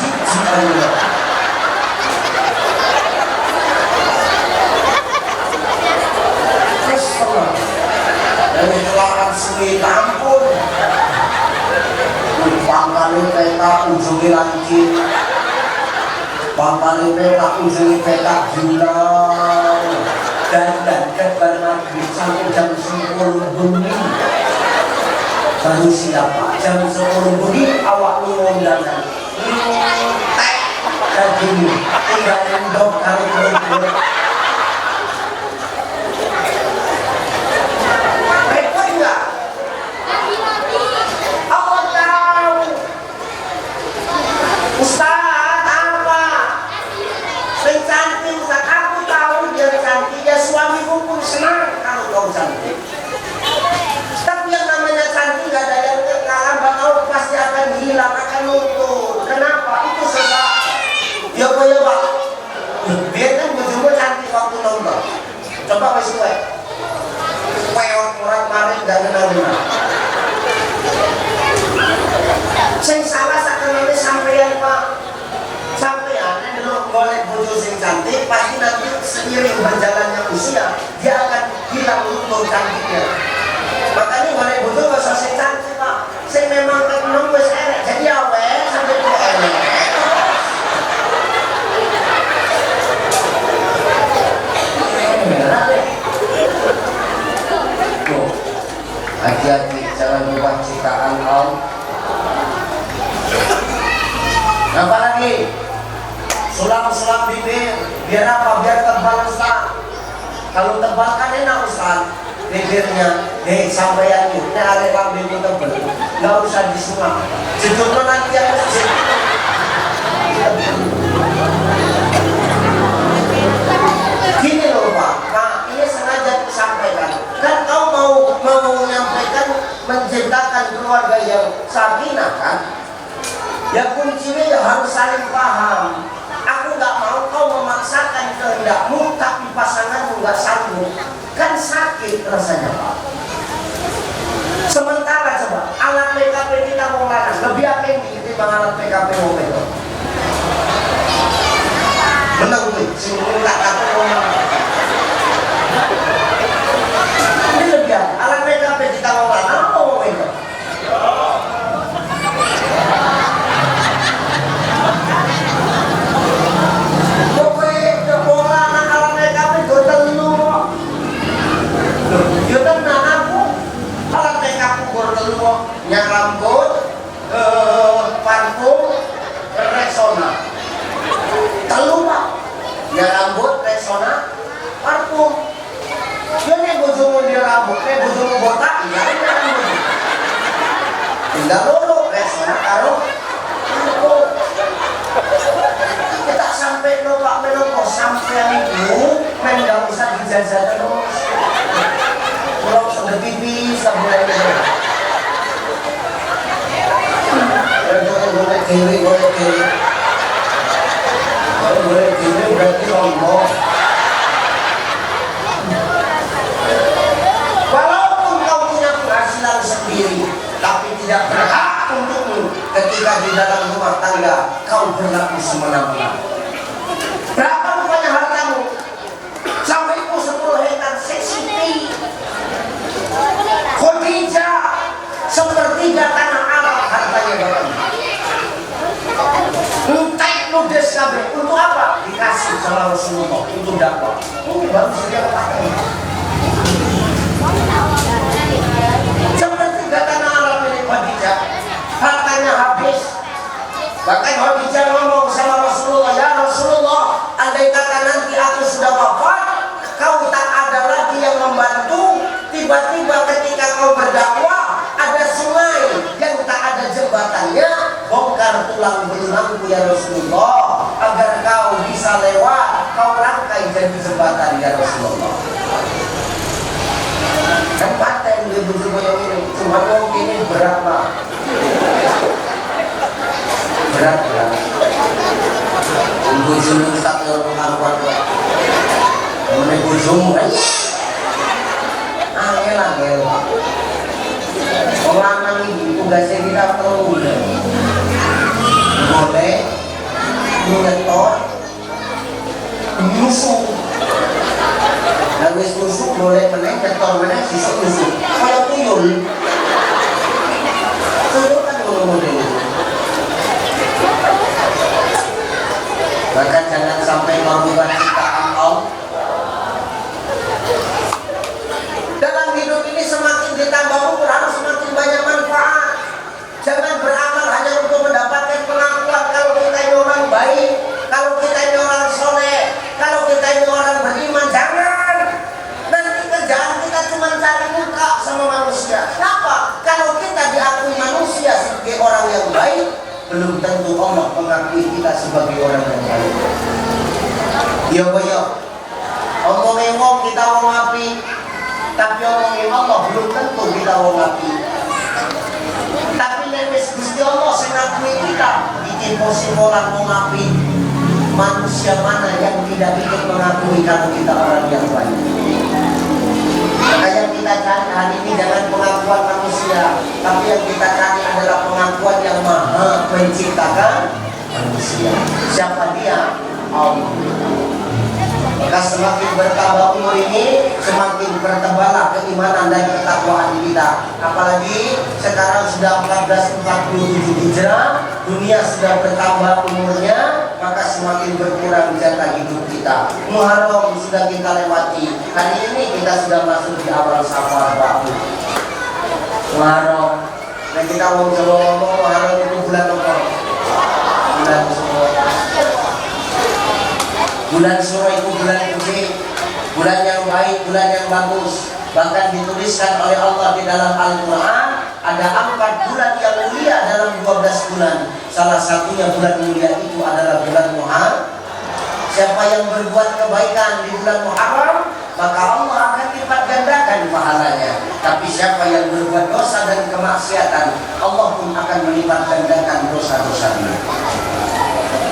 cerita ampun. Pangkali peta ujungi lancip, pangkali peta ujungi peta julang, dan kebar maghrib sampai jam 10 bunyi. Baru siapa? Jam 10 bunyi awak ngomongkan tek kayak gini, tinggal endok kali berikut. Ustaz apa? Sing cantik Ustaz, aku tahu dia cantik, ya suamiku pun senang kalau kau cantik. Tapi yang namanya cantik gak ada yang kekalan, bakal pasti akan hilang, akan luntur. Kenapa? Itu sebab ya Pak. Dia kan bojomu cantik waktu nonton. Coba wis kowe. Orang maring gak kenal-kenal. Sing salah sakjane sampeyan Pak. Sampeyan nek golek bojo sing cantik, pasti nanti seiring berjalannya usia dia akan hilang luntur cantiknya. Makanya golek bojo gak usah sing cantik Pak. Sing memang enom wis elek, jadi awet sampai tua elek. Hati-hati jangan lupa ciptaan Allah. Apa lagi? Sulam-sulam bibir. Biar apa? Biar tebal Ustaz. Kalau tebal kan enak Ustaz. Bibirnya, sampeyan ini ada lambemu tebal. Nggak usah disulam. Judulnya nanti yang masjid. Gini loh Pak. Nah, ini sengaja disampaikan. Kan kau mau menyampaikan menciptakan keluarga yang sakinah kan? Ya kuncinya ya harus saling paham. Aku nggak mau kau memaksakan kehendakmu tapi pasanganmu nggak sanggup, kan sakit rasanya Pak. Sementara coba alat PKP kita mau mana? Lebih apa yang ditimbang alat PKP mau itu? Benar gue, semua nggak aku mau. Ini lebih apa? Alat PKP kita mau mana? Mau itu? Nya rambut, parfum, Rexona. Telu Pak. Nya rambut, Rexona, parfum. Ya nih bojomu dia rambut, nih bojomu botak, ya ini rambut. Tinggal dulu Rexona karo parfum. Kita sampai no Pak menopos sampai itu, main gak usah dijajah terus. Kalau sudah pipis, sampai itu. Boleh kiri, boleh kiri. Kalau boleh kiri berarti lombok. Walaupun kau punya penghasilan sendiri, tapi tidak berhak untukmu ketika di dalam rumah tangga kau berlaku semena-mena. Berapa rupanya hartamu? Sampai itu 10 hektar sesiti. Khadijah sepertiga tanah Arab hartanya Bapak. Entek ludes kabeh untuk apa? Dikasih sama Rasulullah untuk dakwah. Ini baru saja pakai. Sepertiga tanah Arab milik Khadijah, hartanya habis. Bahkan Khadijah ngomong sama Rasulullah, ya Rasulullah, andai kata nanti aku sudah wafat, kau tak ada lagi yang membantu. Tiba-tiba ketika kau berdakwah, ada sungai yang tak ada jembatannya, bongkar tulang belulangku ya Rasulullah, agar kau bisa lewat, kau rangkai jadi jembatan ya Rasulullah. Kan paten gue butuh ini, cuma mungkin ini berapa? Berat ya. Bujum tak karuan kok. Mene bujum kan. Angel. Orang ini tugasnya kita perlu boleh menyetor musuh. Nah wis musuh boleh meneh nyetor meneh sisuk musuh. Kayak tuyul. belum tentu Allah mengakui kita sebagai orang yang baik. Ya boyo, omongin wong kita wong api, tapi omongin Allah belum tentu kita wong api. Tapi lewes Gusti Allah sing ngakui kita, bikin kesimpulan wong api. Manusia mana yang tidak ikut mengakui kalau kita orang yang baik? Maka yang kita cari hari ini jangan pengakuan manusia, tapi yang kita cari adalah pengakuan yang Maha Penciptakan manusia. Siapa dia? Allah. Maka semakin bertambah umur ini, semakin bertebalah keimanan dan ketakwaan kita. Apalagi sekarang sudah 1447 Hijrah, dunia sudah bertambah umurnya, maka semakin berkurang jatah hidup kita. Muharram sudah kita lewati. Hari ini kita sudah masuk di awal Safar Pak. Muharram. Dan kita ngomong Muharram itu bulan apa? Bulan Suro. Bulan Suro itu bulan suci, bulan yang baik, bulan yang bagus. Bahkan dituliskan oleh Allah di dalam Al-Quran, ada 4 bulan yang mulia dalam 12 bulan. Salah satunya bulan mulia itu adalah bulan Muharram. Siapa yang berbuat kebaikan di bulan Muharram, maka Allah akan lipat gandakan pahalanya. Tapi siapa yang berbuat dosa dan kemaksiatan, Allah pun akan melipat gandakan dosa-dosanya.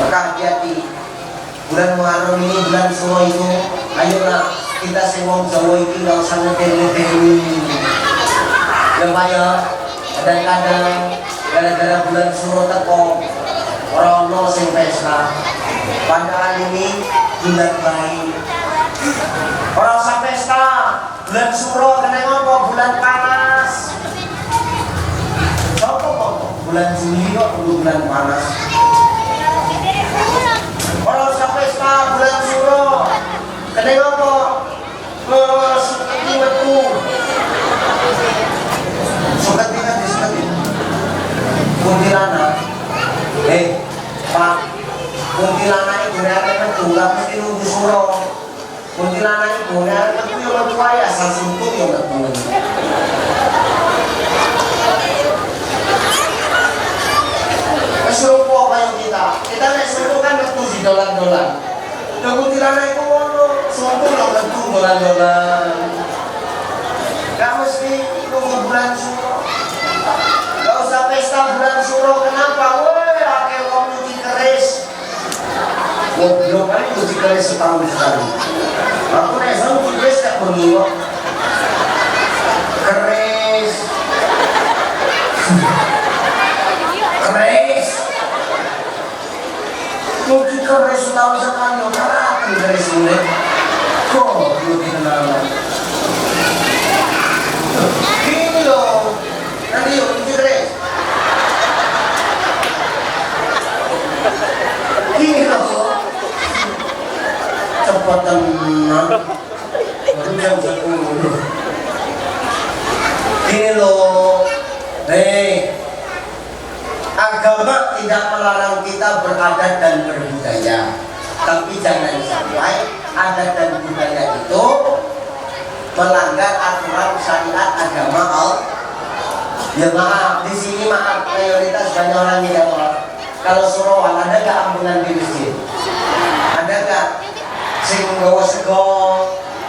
Maka hati-hati. Bulan Muharram ini, bulan Suro itu, ayolah kita sewong Jawa itu gak usah ngedeng-ngedeng. Ya kadang-kadang gara-gara bulan Suro teko orang sing pesta. Padahal ini bulan baik. Orang usah pesta, bulan Suro kena ngopo bulan panas. Coba kok bulan Juli kok bulan panas. Orang usah pesta bulan Suro kena ngopo suketi metu. Suketi kan disuketi kuntilanak. Pak, kuntilanak itu ada metu, gak mesti nunggu Suro. Kuntilanak itu ada metu yang metu ayah, sasungkut yang metu. Kesurupo kayak kita nek suruh kan metu di dolan-dolan. Kuntilanak itu ngono, suruh lo metu dolan-dolan. Gak mesti nunggu bulan Suro. Gak usah pesta bulan Suro, kenapa? Woi, akeh wong nyuci keris. Goblok kali nyuci keris setahun sekali. Aku nek nyuci keris tak bengi kok. Keris. Keris. Nyuci keris setahun sekali, orang keris mulai. Kok belum dikenalan? Gini loh, nanti yuk nyuci keris. Gini loh, cepat tenang. Baru jam 10. Gini loh, agama tidak melarang kita beradat dan berbudaya, tapi jangan sampai adat dan budaya itu melanggar aturan syariat agama Allah. Ya maaf, di sini maaf mayoritas banyak orang tidak orang. Kalau Surawan ada gak ambulan di masjid? Ada gak? Sing gawa sego,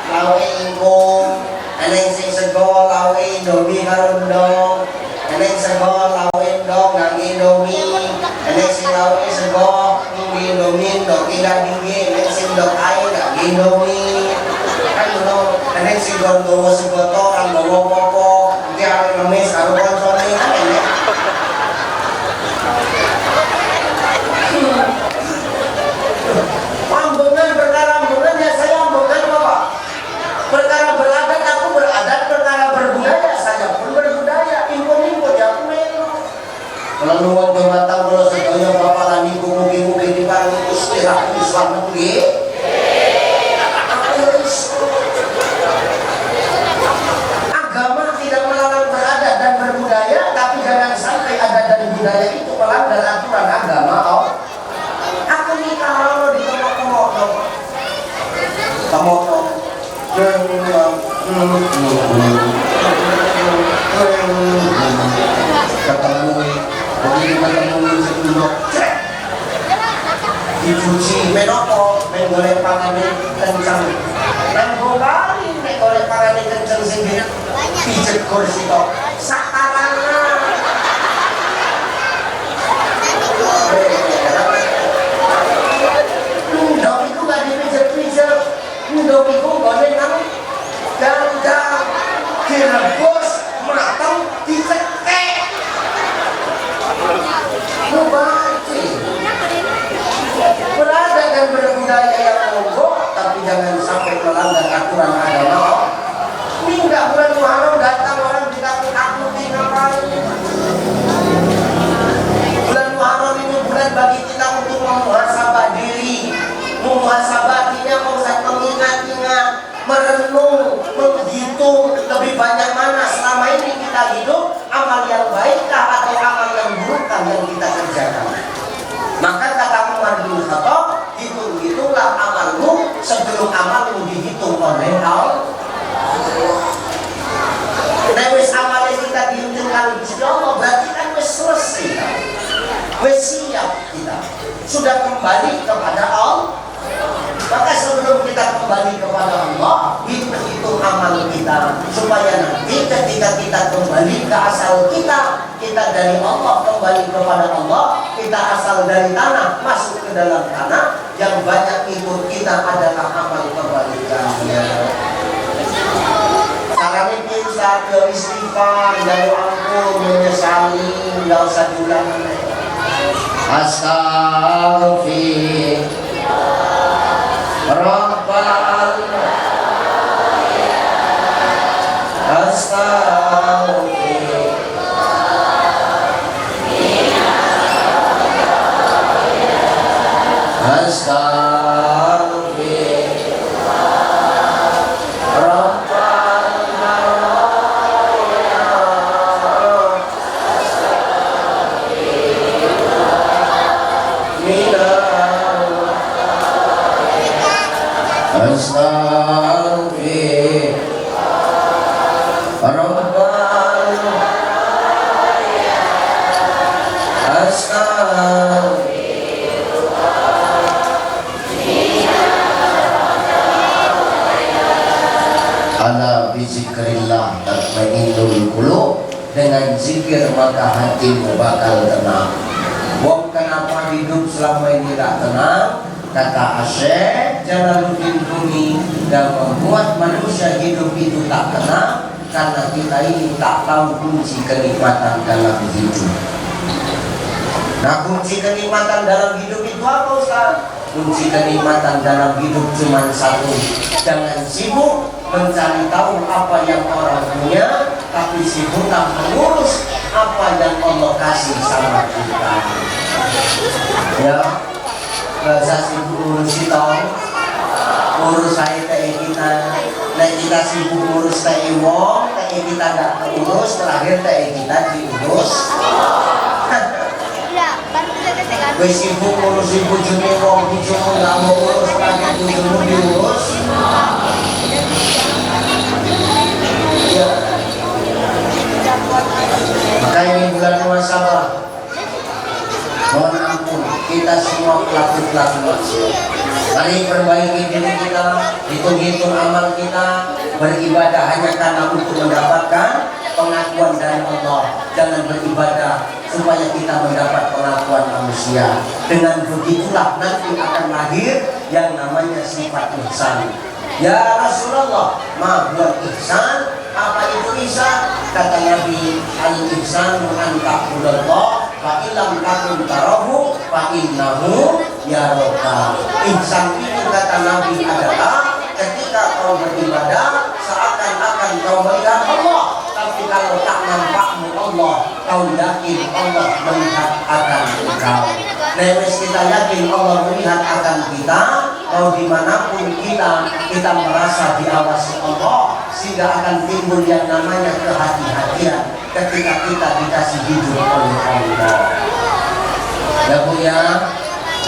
lawe ingkung, eneng sing sego, lawe indomie karo ndong, eneng sego, lawe ndong ngangge indomie, eneng sing lawe sego, ngangge indomie, ndong tinggal dingin, eneng sing ndong air ngangge indomie. Kan ngono, eneng sing gawa sego to, kan gawa popo, nanti arep ngemis karo koncone kan enek. Ambungan perkara ambungan ya saya ambungan Bapak. Perkara beradat aku beradat, perkara berbudaya saya pun berbudaya. Impun-impun ya aku melu. Kalau nuwun dumateng kula sedaya Bapak lan Ibu mugi-mugi diparingi istirahat Islam nggih. Agama tidak melarang beradat dan berbudaya, tapi jangan sampai adat dan budaya itu melanggar aturan agama Allah. Aku nikah kalau di tempat Tamoto. Ketemu bulog cek dicuci menopo menggolek pangane kencang nanggo kali nek golek pangane kencang sing pijet kursi to sakarana ndok iku gak dipijet-pijet ndok iku golek nang gang-gang direbus mateng dicekek mubati berada dan berbudaya yang monggo tapi jangan sampai melanggar aturan agama. Ini enggak bulan Muharram datang orang ditakut-takuti ngapain? Bulan Muharram ini bulan bagi kita untuk memuhasabah diri, memuhasabah artinya mengingat-ingat, merenung, menghitung lebih banyak mana selama ini kita hidup, amal yang baikkah atau amal yang burukkah yang kita kerjakan. Maka kata Umar bin Khattab, hitung-hitunglah amalmu sebelum amalmu dihitung oleh Allah. Nah, wis amalnya kita dihitung kali Allah, berarti kan wis selesai, wis siap kita, sudah kembali kepada Allah. Maka sebelum kita kembali kepada Allah, hitung amal kita supaya nanti ketika kita kembali ke asal kita dari Allah kembali kepada Allah, kita asal dari tanah masuk ke dalam tanah, yang banyak ikut kita adalah amal kebalikannya. Caranya bisa ke istighfar, dari ampun, menyesali, nggak usah diulang. Astaghfirullah Rabbal ala bizikrillah tatmainnul qulub, dengan zikir maka hatimu bakal tenang. Wong kenapa hidup selama ini tak tenang? Kata Syekh Jalaluddin Rumi, dan membuat manusia hidup itu tak tenang karena kita ini tak tahu kunci kenikmatan dalam hidup. Nah, kunci kenikmatan dalam hidup itu apa, Ustaz? Kunci kenikmatan dalam hidup cuma satu. Jangan sibuk mencari tahu apa yang orang punya, tapi sibuklah mengurus apa yang Allah kasih sama kita. Ya, gak usah sibuk urus kita, urus saya kayak kita. Nah, kita sibuk urus kayak wong, kayak kita gak urus, terakhir kayak kita diurus. Gue sibuk urus bujune wong, bujumu gak mau urus, terakhir bujumu diurus. Ya. Maka ini bulan muhasabah. Mohon ampun, kita semua pelaku-pelaku maksiat. Mari perbaiki diri kita, hitung-hitung amal kita, beribadah hanya karena untuk mendapatkan pengakuan dari Allah. Jangan beribadah supaya kita mendapat pengakuan manusia. Dengan begitulah nanti akan lahir yang namanya sifat ihsan. Ya Rasulullah, ma buat ihsan? Apa itu ihsan? Kata Nabi, al-ihsanu an ta'budallah fa illam takun tarahu fa innahu yaraka. Ihsan itu kata Nabi adalah ketika kau beribadah seakan-akan kau melihat Allah, tapi kalau tak nampakmu Allah, kau yakin Allah melihat akan engkau. Nah, kita yakin Allah melihat akan kita, mau dimanapun kita merasa diawasi Allah, sehingga akan timbul yang namanya kehati-hatian ketika kita dikasih hidup oleh Allah. Ya Bu ya,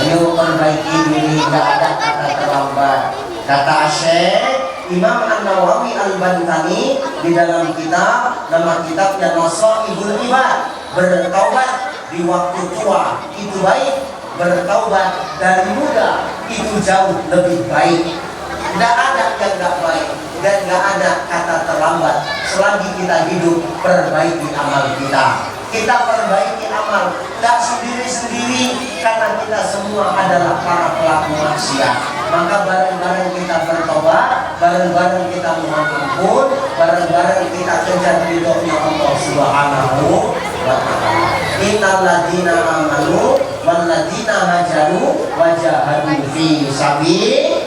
ayo perbaiki diri, tidak ada kata terlambat. Kata Syekh Imam An-Nawawi Al-Bantani di dalam kitab, nama kitabnya Nasaihul Ibad, bertaubat di waktu tua itu baik, bertaubat dari muda itu jauh lebih baik. Tidak ada yang tidak baik dan tidak ada kata terlambat. Selagi kita hidup, perbaiki amal kita. Kita perbaiki amal, tidak sendiri-sendiri, karena kita semua adalah para pelaku maksiat. Maka bareng-bareng kita bertobat, bareng-bareng kita mohon ampun, bareng-bareng kita kejar ridhonya Allah Subhanahu wa ta'ala. Innal ladzina amanu wal ladzina hajaru wa jahadu fi sabili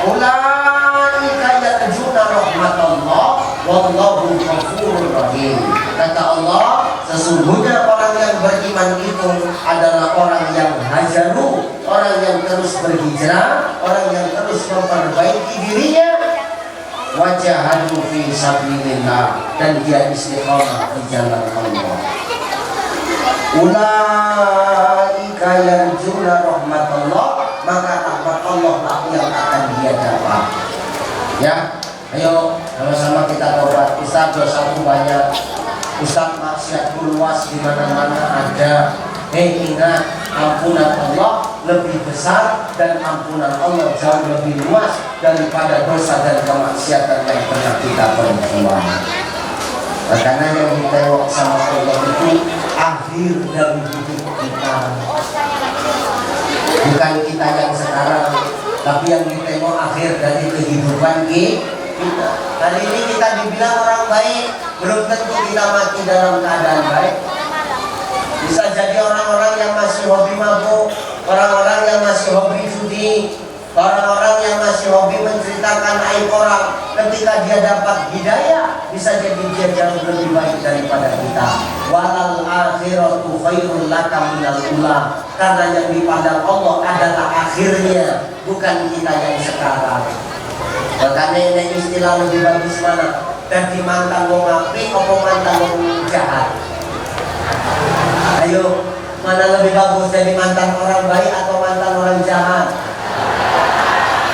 ulaika yarjuna rahmatallah wallahu ghafurur rahim. Kata Allah, sesungguhnya orang yang beriman itu adalah orang yang hajaru, orang yang terus berhijrah, orang yang terus memperbaiki dirinya, wajahadu fi sabilillah, dan dia istiqomah di jalan Allah. Ulaika yarjuna rahmatullah, maka rahmat Allah lah yang akan dia dapat. Ya, ayo sama-sama kita tobat. Ustaz, dosaku banyak. Ustaz, maksiatku luas, di mana-mana ada. Ingat, ampunan Allah lebih besar dan ampunan Allah jauh lebih luas daripada dosa dan kemaksiatan yang pernah kita perbuat. Karena yang ditengok sama Allah itu akhir dari hidup kita, bukan kita yang sekarang, tapi yang ditengok akhir dari kehidupan kita. Hari ini kita dibilang orang baik, belum tentu kita mati dalam keadaan baik. Bisa jadi orang-orang yang masih hobi mabuk, orang-orang yang masih hobi judi, orang-orang yang masih hobi menceritakan aib orang, ketika dia dapat hidayah, bisa jadi dia jauh lebih baik daripada kita. Walal akhiratu khairul laka minal ula, karena yang dipandang Allah adalah akhirnya, bukan kita yang sekarang. Makanya ini istilah lebih bagus mana? Jadi mantan wong apik apa mantan wong jahat? Ayo, mana lebih bagus, jadi mantan orang baik atau mantan orang jahat?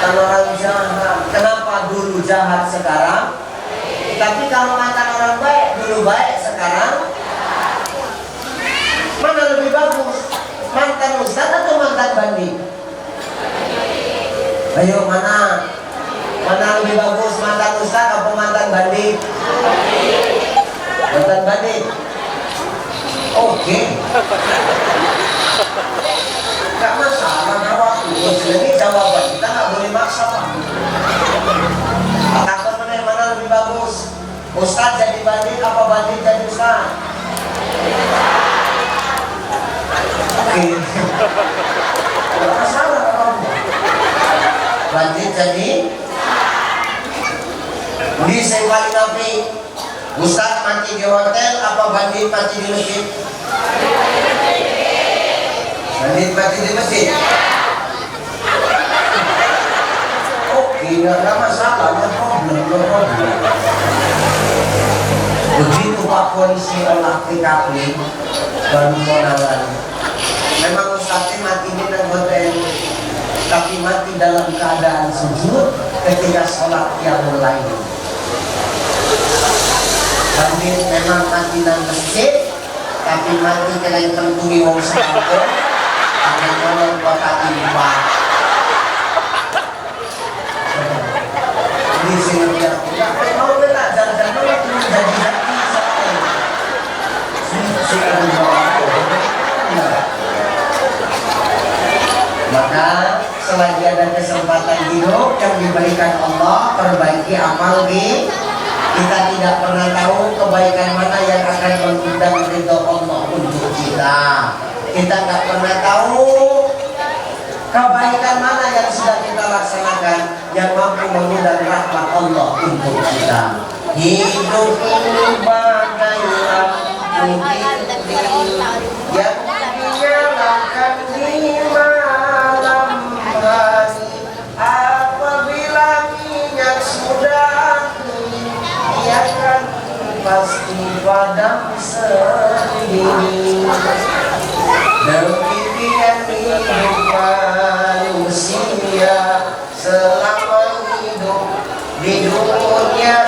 Mantan orang jahat. Kenapa dulu jahat sekarang? Tapi kalau mantan orang baik, dulu baik sekarang, mana lebih bagus? Mantan ustaz atau mantan bandit? Ayo, mana? Mana lebih bagus, mantan ustaz atau mantan bandit? Mantan bandit. Oke. Gak masalah jawab. Jadi jawaban kita gak boleh maksa, Pak. Takut mana lebih bagus? Ustaz jadi bandit apa bandit jadi ustaz? Oke. Gak masalah kalau bandit jadi. Di saya paling api, ustaz mati di hotel apa bandit mati di masjid? Bandit mati di masjid. Oke, nggak masalah, no problem. Begitu Pak Polisi olah TKP baru kenalan. Memang ustaznya mati di hotel, tapi mati dalam keadaan sujud ketika sholat yang mulai. Bandit memang mati dalam masjid, tapi mati kena tentui wong sekampung, akan nolong kota timpa. Di sini dia tidak mau belajar dan mau menjadi maka selagi ada kesempatan hidup yang diberikan Allah, perbaiki amal kita tidak pernah tahu kebaikan mana yang akan mengundang ridho Allah untuk kita. Kita nggak pernah tahu kebaikan mana yang sudah kita laksanakan yang mampu mengundang rahmat Allah untuk kita. Hidup ini bagai lampu yang dinyalakan di malam hari. Apabila minyak sudah dia kan pasti padam sendiri. Demikian hidup manusia selama hidup di dunia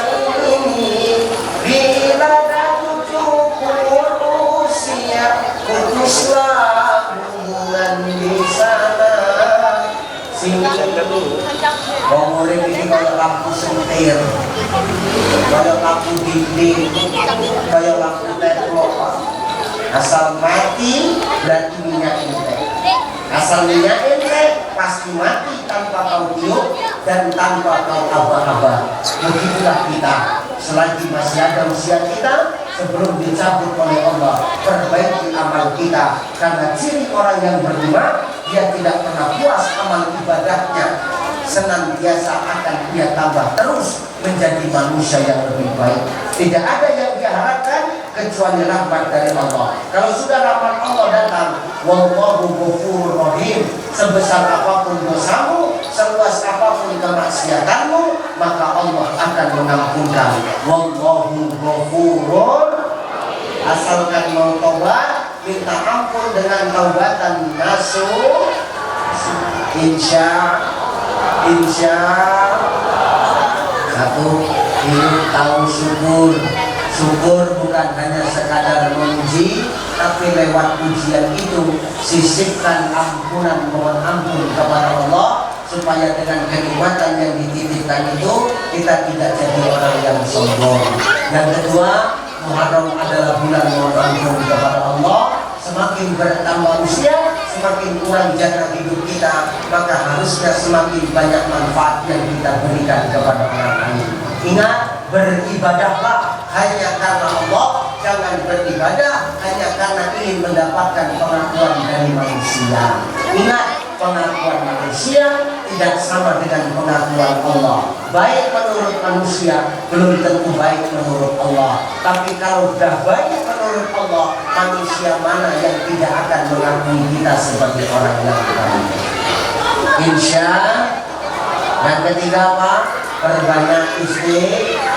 ini. Bila dah cukup usia Wong urip iki kaya lampu sentir, kaya lampu dinding, kaya lampu teplok. Asal mati berarti minyak entek. Asal minyak entek pasti mati tanpa kau tiup dan tanpa kau aba-aba. Begitulah kita selagi masih ada usia kita sebelum dicabut oleh Allah. Perbaiki amal kita, karena ciri orang yang beriman dia tidak pernah puas amal ibadahnya, senantiasa akan dia tambah terus menjadi manusia yang lebih baik. Tidak ada yang dia harapkan kecuali rahmat dari Allah. Kalau sudah rahmat Allah datang, wallahu ghafurur rahim, sebesar apapun dosamu, seluas apapun kemaksiatanmu, maka Allah akan mengampunkan. Wallahu ghafurur, asalkan mau taubat, minta ampun dengan taubatan nasuh. Insya satu, hidup tahu syukur. Syukur bukan hanya sekadar memuji, tapi lewat pujian itu sisipkan ampunan, mohon ampun kepada Allah, supaya dengan kenikmatan yang dititipkan itu kita tidak jadi orang yang sombong. Yang kedua, Muharram adalah bulan mohon ampun kepada Allah. Semakin bertambah usia, semakin kurang jatah hidup kita, maka harusnya semakin banyak manfaat yang kita berikan kepada orang lain. Ingat, beribadahlah hanya karena Allah, jangan beribadah hanya karena ingin mendapatkan pengakuan dari manusia. Ingat, pengakuan manusia tidak sama dengan pengakuan Allah. Baik menurut manusia belum tentu baik menurut Allah. Tapi kalau sudah baik menurut Allah, manusia mana yang tidak akan mengakui kita sebagai orang yang baik? Insya. Yang ketiga apa? Perbanyak istighfar.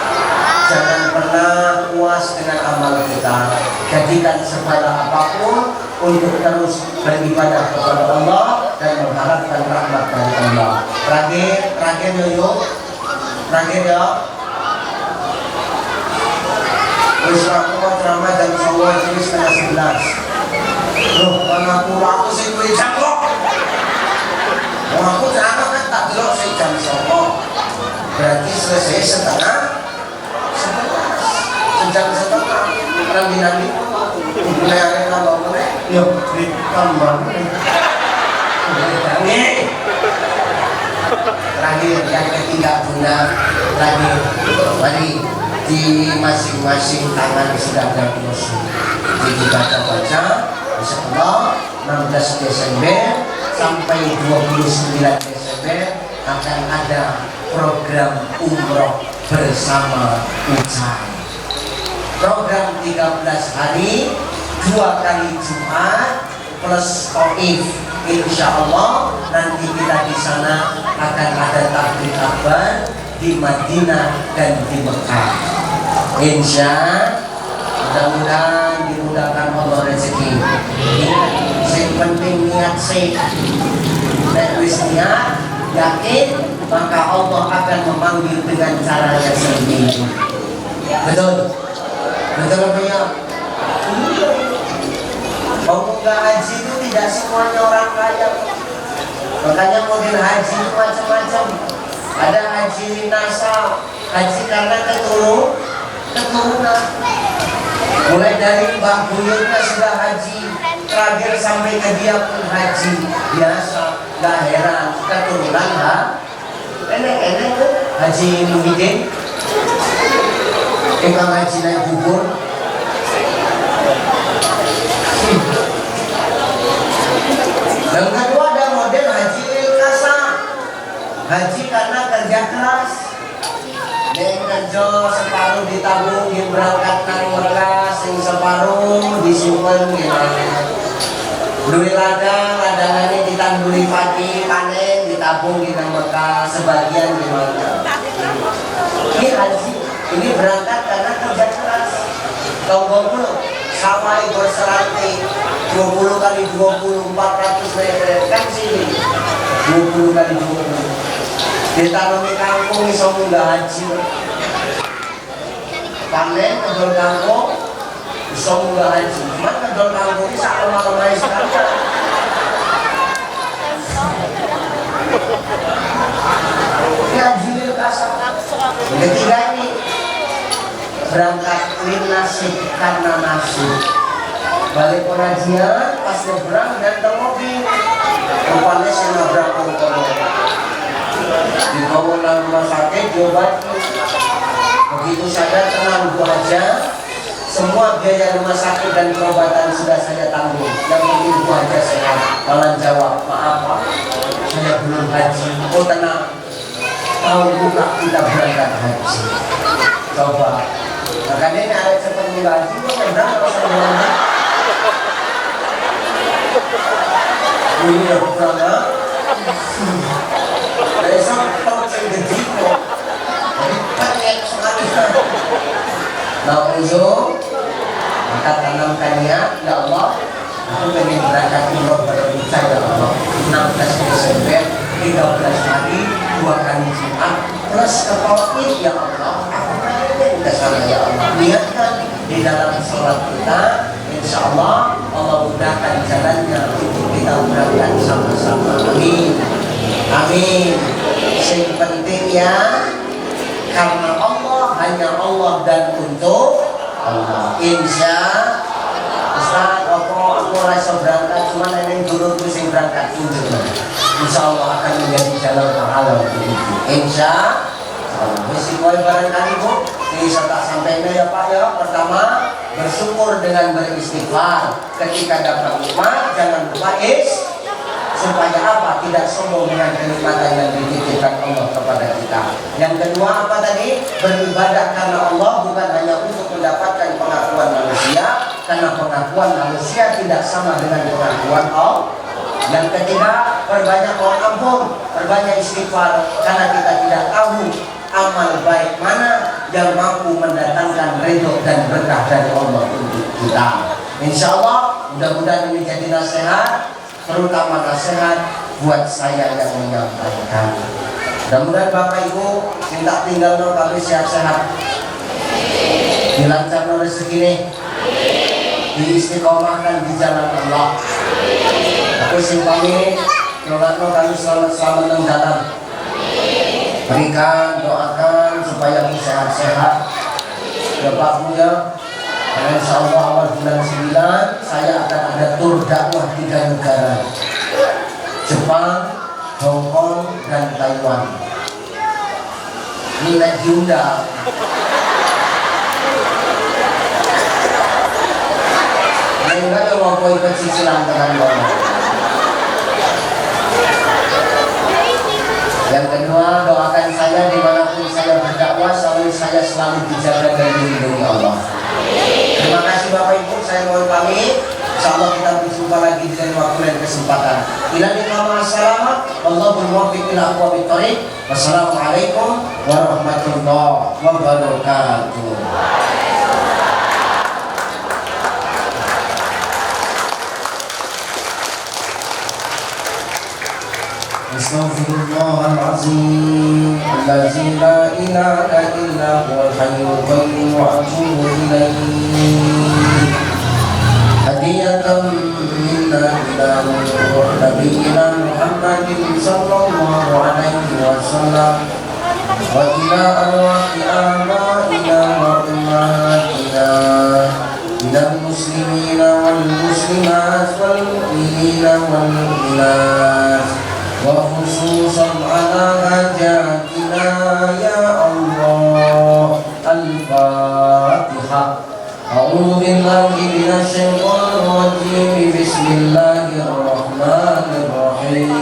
Jangan pernah puas dengan amal kita. Jadikan segala apapun untuk terus beribadah kepada Allah dan mengharapkan rahmat dari Allah. Terakhir yuk. Terakhir ya. Wis aku mau ceramah jam 9 jadi setengah 11. Loh, mana aku sing kuwi jam kok. Wong aku ceramah kan tak delok sing jam 9. Berarti selesai setengah 11. Jam setengah. Nanti mulai arena bangunnya. Yuk, ditambah. Terakhir yang ketiga bunda lagi mari di masing-masing tangan sudah ada brosur. Jadi baca insyaallah 16 Desember sampai 29 Desember akan ada program umroh bersama Ucai. Program 13 hari 2 kali Jumat plus Taif. Insya Allah nanti kita di sana akan ada takbir akbar di Madinah dan di Mekah. Insya mudah-mudahan dimudahkan Allah rezeki. Yang penting niat sih. Dan wis niat yakin, maka Allah akan memanggil dengan caranya sendiri. Betul? Betul apa ya? Pemuda haji itu tidak semuanya orang kaya. Makanya model haji itu macam-macam. Ada haji linasa, haji karena keturunan. Mulai dari mbah buyutnya sudah haji, terakhir sampai ke dia pun haji. Biasa, gak heran, keturunan enek tuh Haji Muhyiddin, Imam Haji naik bubur. Yang kedua ada model haji ilkasa, haji karena kerja keras. Yang kerja separuh ditabung berangkatkan berkas, yang separuh disimpan duit ladangannya ditanduri pagi panen ditabung di Mekah, sebagian di mana. Ini haji, ini berangkat karena kerja keras. Tahun 20 sawah berserantai 20 kali 20 400 meter kan sini 20 kali 20 ditanami kangkung iso munggah haji panen kedol kangkung iso munggah haji cuman kedol kangkung ini sak lemah-lemah sekali karena nafsu. Balik pengajian pas nyebrang dan mobil rupanya saya nabrak motor dibawa rumah sakit diobati. Begitu sadar tenang Bu aja, semua biaya rumah sakit dan pengobatan sudah saya tanggung. Yang penting Bu aja sehat. Malah jawab, maaf Pak, saya belum haji. Oh tenang, tahun buka kita berangkat haji. Coba, makanya ini ada seperti haji, kok nyebrang kalau saya bilang ini ya pertama besok tau saya gede kok jadi pakai sekali. Nah ujung maka tanamkan niat, ya Allah aku pengen berangkat umroh bareng saya, ya Allah 16 Desember 13 hari 2 kali Jumat plus kepala Id, ya Allah aku pengen ke sana, ya Allah. Niatkan di dalam sholat kita, insya Allah Allah mudahkan jalannya untuk kita berangkat sama-sama. Amin, amin. Yang penting ya, karena Allah, hanya Allah dan untuk Allah. Insya Ustaz, aku rasa berangkat, cuma ini dulu sing berangkat tunjuk. Insya Allah akan menjadi jalan pahala untuk itu. Insya Allah. Meskipun barangkali Bu, bisa tak sampainya ya Pak ya. Pertama, bersyukur dengan beristighfar. Ketika dapat nikmat, jangan lupa supaya apa? Tidak sombong dengan kenikmatan yang dititipkan Allah kepada kita. Yang kedua apa tadi? Beribadah karena Allah, bukan hanya untuk mendapatkan pengakuan manusia, karena pengakuan manusia tidak sama dengan pengakuan Allah. Yang ketiga, perbanyak mohon ampun, perbanyak istighfar, karena kita tidak tahu amal baik mana yang mampu mendatangkan ridho dan berkah dari Allah untuk kita. Insya Allah mudah-mudahan ini jadi nasihat, terutama nasihat buat saya yang menyampaikan. Mudah-mudahan Bapak Ibu minta tinggal tapi sehat-sehat, dilancarkan rezeki ini, diistiqomahkan di jalan Allah. Aku simpami doakan kami selamat dalam dalam. Berikan, doakan supaya aku sehat-sehat ya Pak Bu ya. Karena insya Allah awal bulan 9 saya akan ada tur dakwah 3 negara, Jepang, Hong Kong, dan Taiwan. Ini diundang. Enggak ada mau ikut cicilan dengan ngomong. Yang kedua, doakan saya dimanapun saya berdakwah, saya selalu dijaga dan dilindungi Allah. Terima kasih Bapak Ibu, saya mohon pamit. Insyaallah kita berjumpa lagi di lain waktu dan kesempatan. Ila liqa salamat, wallahu muwaffiq ila aqwamit thoriq. Wassalamualaikum warahmatullahi wabarakatuh. Astaghfirullahaladzim Allazi la ilaha illa huwal hayyul qayyum wa atubu ilaihi. Hadiyatan minna ila nabiyina Muhammadin sallallahu alaihi wasallam wa ila arwahi abaina wa ummatina minal muslimina wal muslimat wal mu'minina wal mu'minat وخصوصا على حاجاتنا يا الله. الفاتحة. أعوذ بالله من الشيطان الرجيم. بسم الله الرحمن الرحيم.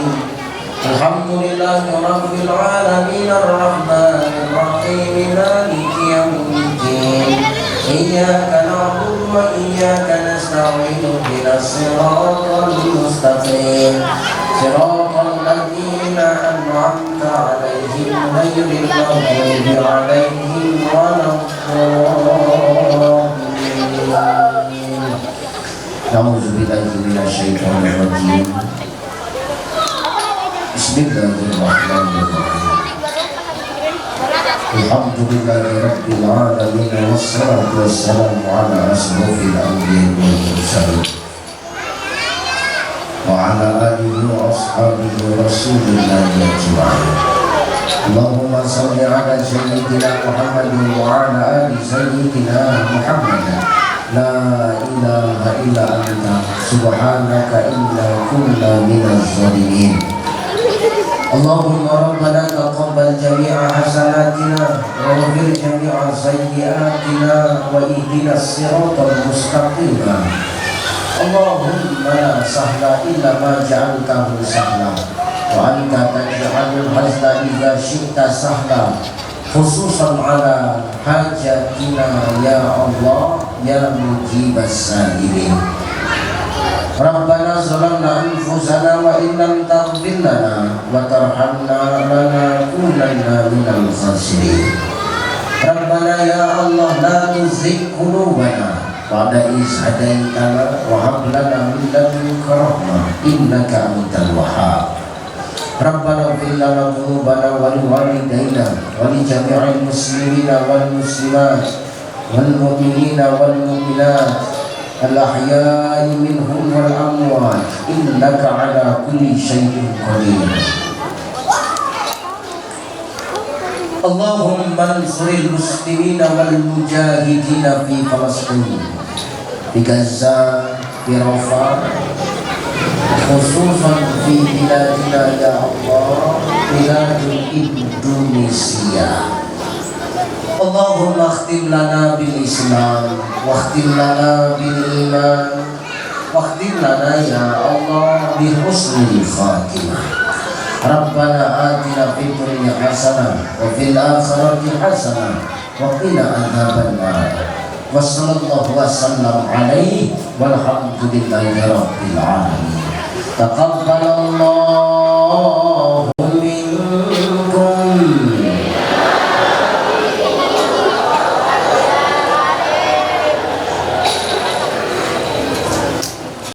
الحمد لله رب العالمين الرحمن الرحيم مالك يوم الدين. إياك نعبد وإياك نستعين اهدنا الصراط المستقيم صراط الذين أنعمت عليهم غير المغضوب عليهم ولا الضالين. أعوذ بالله من الشيطان الرجيم. بسم الله الرحمن الرحيم. الحمد لله رب العالمين والصلاة والسلام على أشرف الأنبياء والمرسلين وعلى آله وأصحابه رسول الله أجمعين. اللهم صل على سيدنا محمد وعلى آل سيدنا محمد la ilaha illa anta subhanaka inna kunna minaz zalimin. Allahumma rabbana taqabbal jami'a hasanatina wa ghfir jami'a sayyi'atina wa ihdinas siratal mustaqim. Allahumma la sahla illa ma ja'altahu sahla wa anta taj'alul hazna idza syi'ta sahla, khususan ala hajatina ya Allah ya mujibas sa'ilin. Rabbana zalamna anfusana wa in lam taghfir lana wa tarhamna lanakunanna minal khasirin. Rabbana ya Allah la tuzigh qulubana ba'da idh hadaitana wa hab lana min ladunka rahmah innaka antal wahhab. Rabbana ighfir lana dhunubana wa liwalidayna wa li jami'il muslimina wal muslimat wal mu'minina wal mu'minat al-ahya'i minhum wal amwat innaka ala kulli syai'in qadir. Allahumma ansuril muslimina wal mujahidina fi Palestin, di Gaza, di Rafah, khususan fi biladina ya Allah, biladul Indonesia. Allahumma akhtim lana bil Islam wa akhtim lana bil iman wa akhtim lana ya Allah bi husnil khatimah. Rabbana atina fid dunya hasanah wa fil akhirati hasanah wa qina adzabannar. Wa sallallahu wa sallam alaihi walhamdulillahi rabbil alamin. Taqabbalallahu